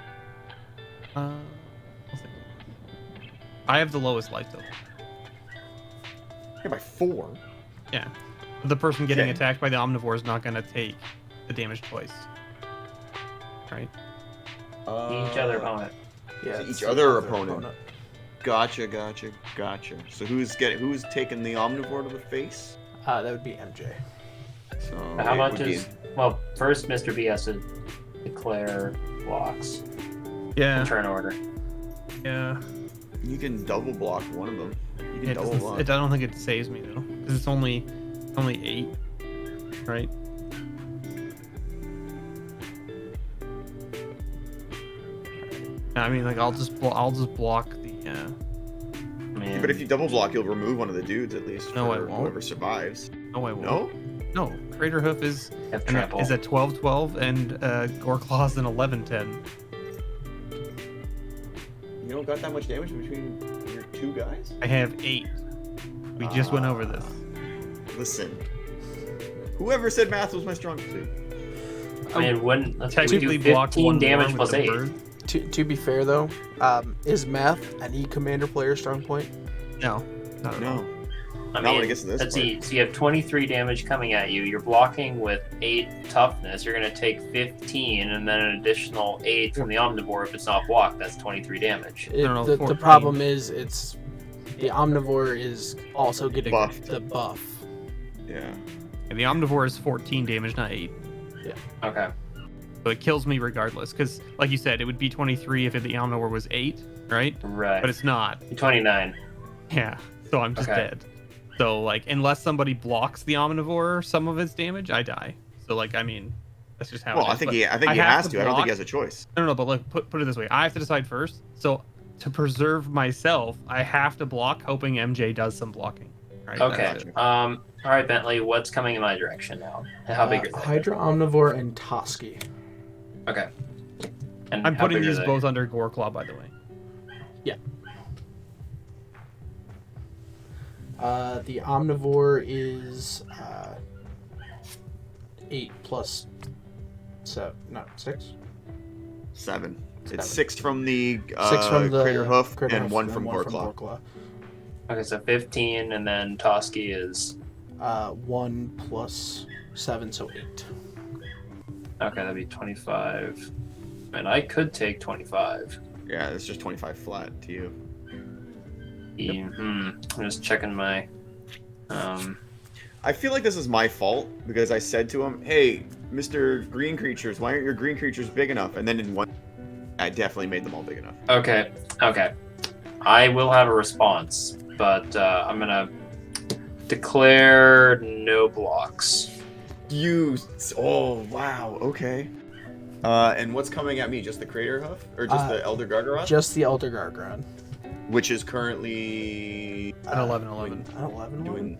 [SPEAKER 3] I'll think. I have the lowest life though.
[SPEAKER 2] Yeah, by 4.
[SPEAKER 3] Yeah. The person getting
[SPEAKER 2] Okay.
[SPEAKER 3] attacked by the omnivore is not going to take the damage twice. Right?
[SPEAKER 4] Each other opponent.
[SPEAKER 1] Yeah.
[SPEAKER 2] To
[SPEAKER 1] it's
[SPEAKER 2] each
[SPEAKER 1] the
[SPEAKER 2] other opponent. Gotcha. So who's taking the omnivore to the face?
[SPEAKER 1] That would be MJ.
[SPEAKER 2] So
[SPEAKER 4] How
[SPEAKER 2] it
[SPEAKER 4] much
[SPEAKER 2] would be-
[SPEAKER 4] is... Well, first Mr. B has to declare blocks
[SPEAKER 3] Yeah.
[SPEAKER 4] in turn order.
[SPEAKER 3] Yeah.
[SPEAKER 2] You can double block one of them. You can
[SPEAKER 3] It
[SPEAKER 2] double
[SPEAKER 3] doesn't,
[SPEAKER 2] block.
[SPEAKER 3] I don't think it saves me though, because it's only 8, right? I mean, like I'll just block the.
[SPEAKER 4] I mean,
[SPEAKER 2] But if you double block, you'll remove one of the dudes at least.
[SPEAKER 3] No, I
[SPEAKER 2] for
[SPEAKER 3] won't.
[SPEAKER 2] Whoever survives.
[SPEAKER 3] No, I won't.
[SPEAKER 2] No.
[SPEAKER 3] No, Crater Hoof is
[SPEAKER 4] have trample.
[SPEAKER 3] is at 12-12 and Goreclaw's an 11-10.
[SPEAKER 2] You don't got that much damage between your two guys?
[SPEAKER 3] I have 8. We just went over this.
[SPEAKER 2] Listen. Whoever said math was my strong suit.
[SPEAKER 4] I mean, when let's say we
[SPEAKER 3] Technically
[SPEAKER 4] do
[SPEAKER 3] blocked
[SPEAKER 4] 15
[SPEAKER 3] one
[SPEAKER 4] damage
[SPEAKER 3] more
[SPEAKER 4] plus
[SPEAKER 3] with the
[SPEAKER 4] 8.
[SPEAKER 3] bird.
[SPEAKER 1] To be fair though, is math an E-Commander player strong point?
[SPEAKER 3] No, not at all.
[SPEAKER 2] No.
[SPEAKER 4] I
[SPEAKER 2] Not when
[SPEAKER 4] mean,
[SPEAKER 2] it gets to this
[SPEAKER 4] let's
[SPEAKER 2] part.
[SPEAKER 4] see. So you have 23 damage coming at you. You're blocking with 8 toughness. You're going to take 15, and then an additional 8 from the omnivore if it's not blocked. That's 23 damage.
[SPEAKER 3] No,
[SPEAKER 1] The
[SPEAKER 3] 14.
[SPEAKER 1] problem is the omnivore is also getting
[SPEAKER 2] Buffed.
[SPEAKER 1] the buff.
[SPEAKER 2] Yeah.
[SPEAKER 3] And the omnivore is 14 damage, not 8.
[SPEAKER 4] Okay.
[SPEAKER 3] So it kills me regardless, because like you said, it would be 23 if the omnivore was 8, right?
[SPEAKER 4] Right.
[SPEAKER 3] But it's not.
[SPEAKER 4] 29.
[SPEAKER 3] Yeah. So I'm just
[SPEAKER 4] Okay.
[SPEAKER 3] dead. So like, unless somebody blocks the omnivore some of its damage, I die. So like, I mean, that's just how.
[SPEAKER 2] Well,
[SPEAKER 3] it is.
[SPEAKER 2] I think
[SPEAKER 3] But
[SPEAKER 2] he
[SPEAKER 3] I
[SPEAKER 2] has
[SPEAKER 3] have
[SPEAKER 2] to. I don't think
[SPEAKER 3] block-
[SPEAKER 2] he has a choice.
[SPEAKER 3] No, but look, put it this way. I have to decide first. So to preserve myself, I have to block, hoping MJ does some blocking. Right?
[SPEAKER 4] Okay.
[SPEAKER 3] That's it.
[SPEAKER 4] All right, Bentley. What's coming in my direction now? How big is it?
[SPEAKER 1] Hydra, Omnivore, and Toski.
[SPEAKER 4] Okay. And
[SPEAKER 3] I'm
[SPEAKER 4] how
[SPEAKER 3] putting
[SPEAKER 4] big are
[SPEAKER 3] these
[SPEAKER 4] they?
[SPEAKER 3] both under Goreclaw, by the way.
[SPEAKER 1] The Omnivore is 8 plus 7, no, 6?
[SPEAKER 2] 7. It's
[SPEAKER 1] Seven.
[SPEAKER 2] 6 from the
[SPEAKER 1] 6 from the
[SPEAKER 2] Crater Hoof
[SPEAKER 1] Crater
[SPEAKER 2] and
[SPEAKER 1] Hoof
[SPEAKER 2] 1 from
[SPEAKER 1] one
[SPEAKER 2] Goreclaw.
[SPEAKER 4] Okay, so 15, and then Toski is
[SPEAKER 1] 1 plus 7, so 8.
[SPEAKER 4] okay. That'd be 25. And I could take 25.
[SPEAKER 2] Yeah, it's just 25 flat to you.
[SPEAKER 4] I'm just checking my.
[SPEAKER 2] I feel like this is my fault because I said to him, "Hey, Mr. Green Creatures, why aren't your green creatures big enough?" And then in one, I definitely made them all big enough.
[SPEAKER 4] Okay. I will have a response, but I'm gonna declare no blocks.
[SPEAKER 2] Oh wow, okay. And what's coming at me? Just the Crater Hoof, or just the Elder Gargaroth?
[SPEAKER 1] Just the Elder Gargaroth.
[SPEAKER 2] Which is currently
[SPEAKER 3] At 11-11.
[SPEAKER 1] At 11?
[SPEAKER 2] doing.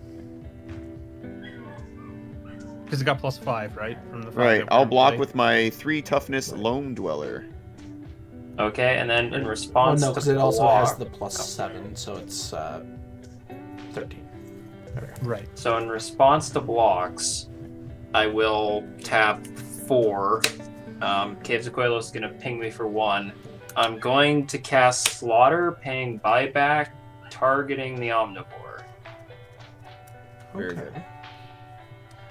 [SPEAKER 3] Because it got +5, right? From the 5
[SPEAKER 2] Right,
[SPEAKER 3] that
[SPEAKER 2] I'll
[SPEAKER 3] we're
[SPEAKER 2] block
[SPEAKER 3] playing.
[SPEAKER 2] with my 3 toughness Lone Dweller.
[SPEAKER 4] Okay, and then in
[SPEAKER 1] Oh
[SPEAKER 4] response
[SPEAKER 1] no,
[SPEAKER 4] to
[SPEAKER 1] because it also has
[SPEAKER 4] block-
[SPEAKER 1] the plus 7, so it's 13. There we go.
[SPEAKER 3] Right.
[SPEAKER 4] So in response to blocks, I will tap 4. Caves of Coilos is going to ping me for 1. I'm going to cast Slaughter, paying buyback, targeting the Omnivore.
[SPEAKER 2] Very
[SPEAKER 1] Okay.
[SPEAKER 2] good.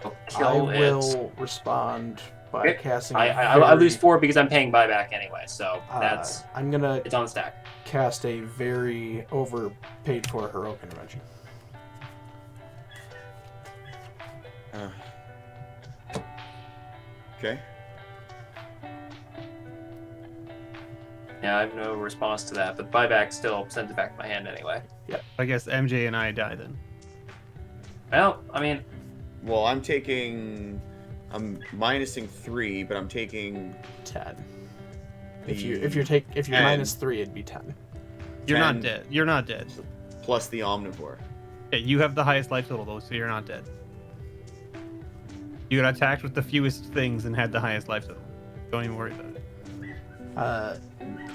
[SPEAKER 4] I'll
[SPEAKER 1] I
[SPEAKER 4] kill it.
[SPEAKER 1] will respond by
[SPEAKER 4] Okay.
[SPEAKER 1] casting.
[SPEAKER 4] I lose 4 because I'm paying buyback anyway, so that's
[SPEAKER 1] I'm gonna
[SPEAKER 4] it's on the stack.
[SPEAKER 1] cast a very overpaid for heroic intervention.
[SPEAKER 2] Okay.
[SPEAKER 4] Yeah, I have no response to that, but buyback still sends it back to my hand anyway.
[SPEAKER 3] I guess MJ and I die then.
[SPEAKER 4] Well, I mean,
[SPEAKER 2] Well, I'm minusing 3, but I'm taking
[SPEAKER 1] 10.
[SPEAKER 2] the
[SPEAKER 1] If you're
[SPEAKER 2] 10
[SPEAKER 1] minus 3, it'd be 10.
[SPEAKER 3] You're
[SPEAKER 2] 10
[SPEAKER 3] not dead. You're not dead.
[SPEAKER 2] plus the omnivore.
[SPEAKER 3] Yeah, you have the highest life total though, so you're not dead. You got attacked with the fewest things and had the highest life total. Don't even worry about it.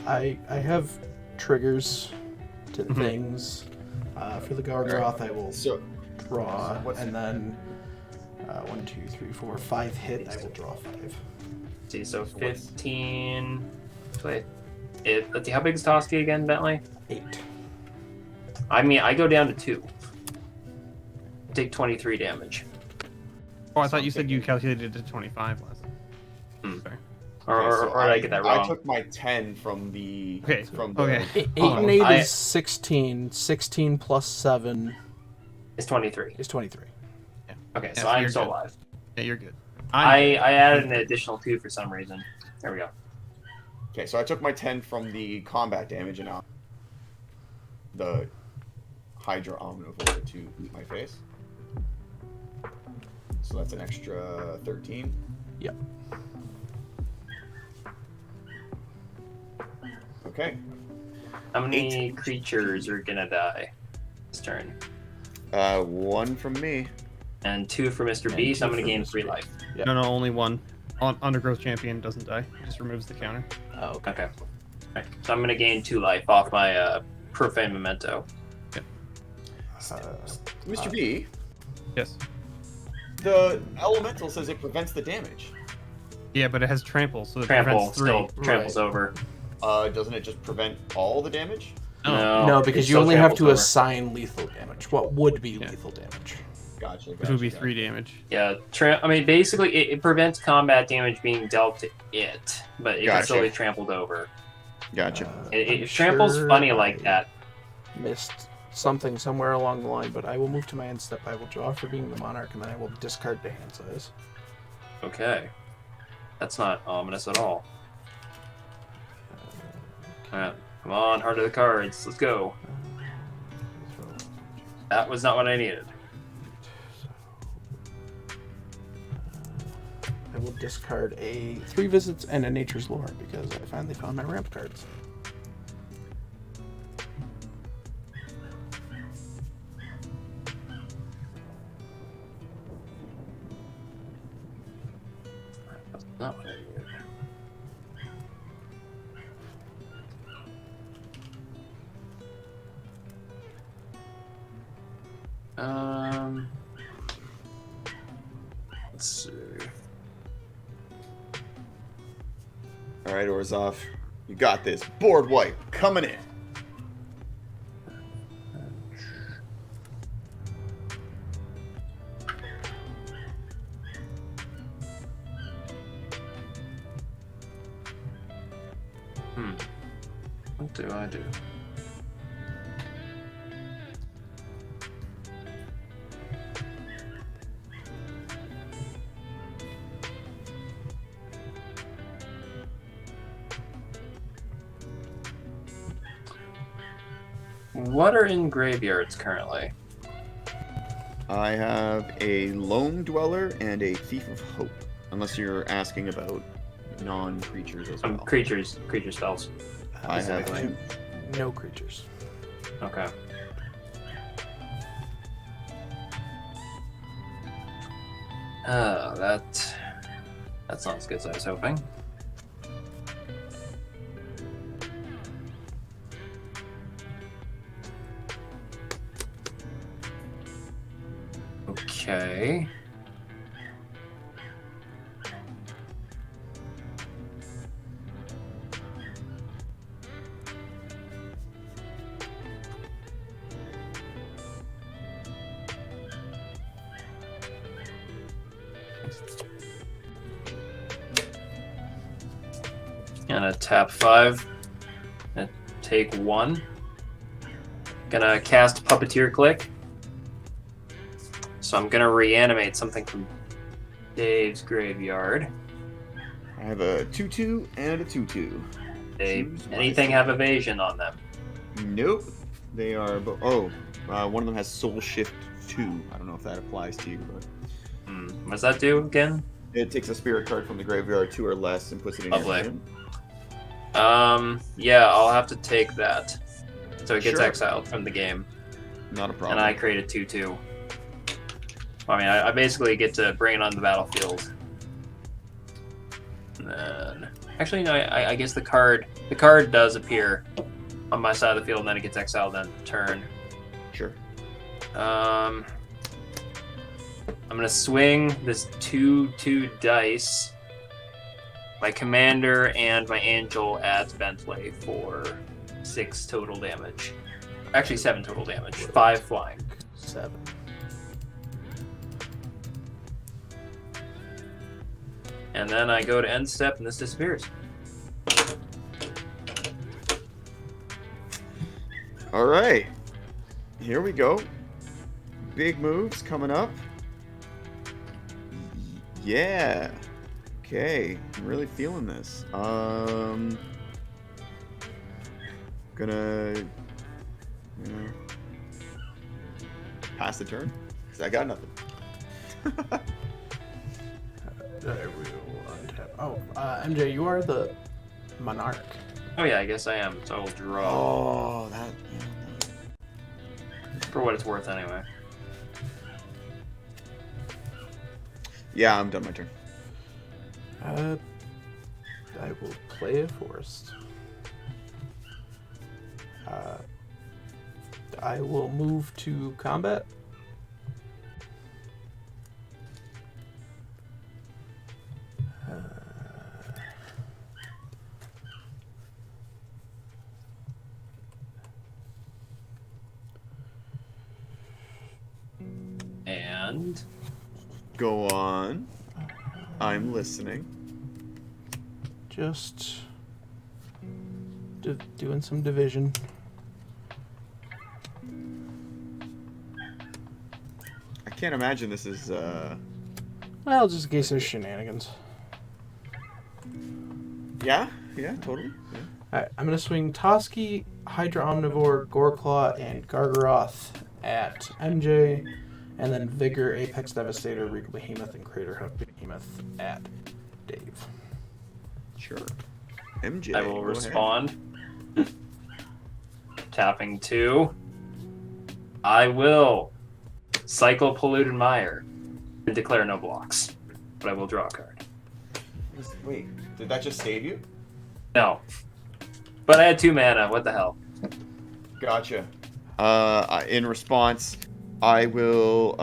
[SPEAKER 1] I have triggers to things. For the Goreclaw, I will
[SPEAKER 2] So
[SPEAKER 1] draw,
[SPEAKER 2] what's
[SPEAKER 1] and then 1, 2, 3, 4, 5 hit. I will draw 5.
[SPEAKER 4] see, so 15. Wait, let's see, how big is Toski again, Bentley?
[SPEAKER 1] 8.
[SPEAKER 4] I mean, I go down to 2. Take 23 damage.
[SPEAKER 3] Oh, I thought you said you calculated it to 25 last.
[SPEAKER 4] Hmm.
[SPEAKER 3] Sorry.
[SPEAKER 4] Or did I get that wrong?
[SPEAKER 2] I took my 10 from the
[SPEAKER 3] Okay,
[SPEAKER 2] from the
[SPEAKER 3] okay.
[SPEAKER 1] 8
[SPEAKER 4] Hold
[SPEAKER 1] and
[SPEAKER 4] on.
[SPEAKER 1] 8
[SPEAKER 4] I-
[SPEAKER 1] is 16. 16 plus 7
[SPEAKER 4] It's 23.
[SPEAKER 1] is 23.
[SPEAKER 4] Okay,
[SPEAKER 3] Yeah,
[SPEAKER 4] so I'm
[SPEAKER 3] you're
[SPEAKER 4] still
[SPEAKER 3] good.
[SPEAKER 4] alive.
[SPEAKER 3] Yeah, you're good.
[SPEAKER 4] I added an additional 2 for some reason. There we go.
[SPEAKER 2] Okay, so I took my 10 from the combat damage and now the Hydra Omnivore to my face. So that's an extra 13.
[SPEAKER 1] Yep.
[SPEAKER 2] Okay.
[SPEAKER 4] How many creatures are gonna die this turn?
[SPEAKER 2] 1 from me.
[SPEAKER 4] And 2 for Mr.
[SPEAKER 1] And
[SPEAKER 4] B, so I'm
[SPEAKER 1] 2
[SPEAKER 4] gonna
[SPEAKER 1] for
[SPEAKER 4] gain
[SPEAKER 1] Mr.
[SPEAKER 4] 3
[SPEAKER 1] B.
[SPEAKER 4] life.
[SPEAKER 1] Yep.
[SPEAKER 3] No, only one. Undergrowth champion doesn't die. It just removes the counter.
[SPEAKER 1] Oh, okay.
[SPEAKER 4] Okay. Alright, so I'm gonna gain 2 life off my profane memento.
[SPEAKER 2] Mr. B,
[SPEAKER 3] Yes.
[SPEAKER 2] the elemental says it prevents the damage.
[SPEAKER 3] Yeah, but it has trample, so it
[SPEAKER 4] Trample
[SPEAKER 3] prevents 3.
[SPEAKER 4] still tramples
[SPEAKER 1] Right.
[SPEAKER 4] over.
[SPEAKER 2] Doesn't it just prevent all the damage?
[SPEAKER 3] Oh,
[SPEAKER 1] No,
[SPEAKER 4] it
[SPEAKER 1] because you
[SPEAKER 4] still
[SPEAKER 1] only have
[SPEAKER 4] tramples
[SPEAKER 1] to
[SPEAKER 4] over.
[SPEAKER 1] assign lethal damage. What would be
[SPEAKER 3] Yeah.
[SPEAKER 1] lethal damage?
[SPEAKER 2] Gotcha.
[SPEAKER 3] which would be 3 damage.
[SPEAKER 4] Yeah, I mean, basically, it prevents combat damage being dealt to it, but it can
[SPEAKER 2] Gotcha.
[SPEAKER 4] still be trampled over.
[SPEAKER 2] Gotcha.
[SPEAKER 1] I'm
[SPEAKER 4] Trample's
[SPEAKER 1] sure
[SPEAKER 4] funny like
[SPEAKER 1] I
[SPEAKER 4] that.
[SPEAKER 1] Missed something somewhere along the line, but I will move to my end step. I will draw for being the monarch, and then I will discard the hand size.
[SPEAKER 4] Okay. That's not ominous at all. Alright, come on, heart of the cards. Let's go. That was not what I needed.
[SPEAKER 1] I will discard a 3 visits and a nature's lore because I finally found my ramp cards.
[SPEAKER 4] That's not what I needed. Let's see.
[SPEAKER 2] All right, Orzov, you got this. Board wipe coming in.
[SPEAKER 4] What do I do? What are in graveyards currently?
[SPEAKER 2] I have a lone dweller and a thief of hope. Unless you're asking about non-creatures as well.
[SPEAKER 4] Creatures spells.
[SPEAKER 2] I have
[SPEAKER 4] specifically.
[SPEAKER 2] 2.
[SPEAKER 1] No creatures.
[SPEAKER 4] Okay. That's not as good as I was hoping. Okay. Gonna tap 5. Gonna take 1. Gonna cast Puppeteer Click. So I'm gonna reanimate something from Dave's graveyard.
[SPEAKER 2] I have a 2/2 and a 2/2.
[SPEAKER 4] Dave, anything have evasion on them?
[SPEAKER 2] Nope. They are. One of them has Soul Shift 2. I don't know if that applies to you, but
[SPEAKER 4] What does that do again?
[SPEAKER 2] it takes a spirit card from the graveyard, 2 or less, and puts it in your
[SPEAKER 4] Lovely.
[SPEAKER 2] hand.
[SPEAKER 4] Yeah, I'll have to take that. So it gets
[SPEAKER 2] Sure.
[SPEAKER 4] exiled from the game.
[SPEAKER 2] Not a problem.
[SPEAKER 4] And I create a 2/2. I mean, I basically get to bring it on the battlefield. And then, actually, no, I guess the card does appear on my side of the field, and then it gets exiled on turn.
[SPEAKER 2] Sure.
[SPEAKER 4] I'm gonna swing this 2/2 dice. My commander and my angel at Bentley for 6 total damage. Actually, 7 total damage. 5 flying.
[SPEAKER 1] 7.
[SPEAKER 4] And then I go to end step, and this disappears.
[SPEAKER 2] All right. Here we go. Big moves coming up. Yeah. Okay. I'm really feeling this. Gonna, pass the turn. 'Cause I got nothing.
[SPEAKER 1] I will untap. Oh, MJ, you are the Monarch.
[SPEAKER 4] Oh yeah, I guess I am. So I'll draw.
[SPEAKER 2] Oh, that.
[SPEAKER 4] For what it's worth, anyway.
[SPEAKER 2] Yeah, I'm done my turn.
[SPEAKER 1] I will play a forest. I will move to combat.
[SPEAKER 4] And
[SPEAKER 2] Go on. I'm listening.
[SPEAKER 1] Just doing some division.
[SPEAKER 2] I can't imagine this is.
[SPEAKER 1] Well, just in case there's shenanigans.
[SPEAKER 2] Yeah, totally. Yeah.
[SPEAKER 1] Alright, I'm gonna swing Toski, Hydra Omnivore, Goreclaw, and Gargaroth at MJ, and then Vigor, Apex Devastator, Regal Behemoth, and Crater Hub Behemoth at Dave.
[SPEAKER 2] Sure. MJ.
[SPEAKER 4] I will
[SPEAKER 2] go ahead.
[SPEAKER 4] respond. Tapping 2. I will cycle Polluted Mire and declare no blocks. But I will draw a card.
[SPEAKER 2] Wait, did that just save you?
[SPEAKER 4] No. But I had 2 mana. What the hell?
[SPEAKER 2] Gotcha. In response, I will.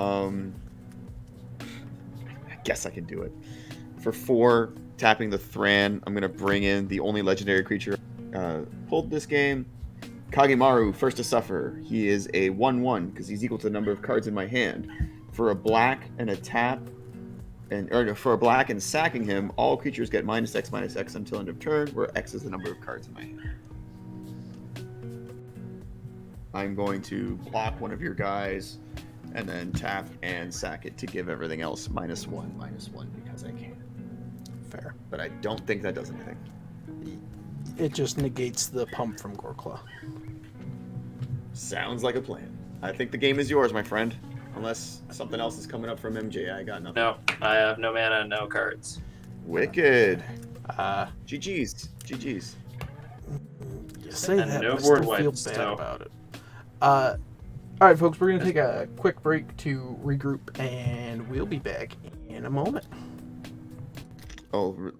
[SPEAKER 2] I guess I can do it. For 4, tapping the Thran, I'm gonna bring in the only legendary creature pulled this game. Kagemaru, First to Suffer. He is a 1/1 because he's equal to the number of cards in my hand. For a black and a tap, for a black and sacking him, all creatures get -X until end of turn, where X is the number of cards in my hand. I'm going to block one of your guys, and then tap and sack it to give everything else -1/-1 because I can.
[SPEAKER 1] Fair.
[SPEAKER 2] But I don't think that does anything.
[SPEAKER 1] It just negates the pump from Goreclaw.
[SPEAKER 2] Sounds like a plan. I think the game is yours, my friend. Unless something else is coming up from MJ, I got nothing.
[SPEAKER 4] No, I have no mana, no cards.
[SPEAKER 2] Wicked.
[SPEAKER 1] Uh,
[SPEAKER 2] GG's. GG's.
[SPEAKER 1] you say
[SPEAKER 4] And
[SPEAKER 1] that,
[SPEAKER 4] no
[SPEAKER 1] but I still
[SPEAKER 4] board
[SPEAKER 1] feel
[SPEAKER 4] wipes,
[SPEAKER 1] bad
[SPEAKER 4] so-
[SPEAKER 1] about it. All right, folks, we're going to take a quick break to regroup, and we'll be back in a moment.
[SPEAKER 2] Oh,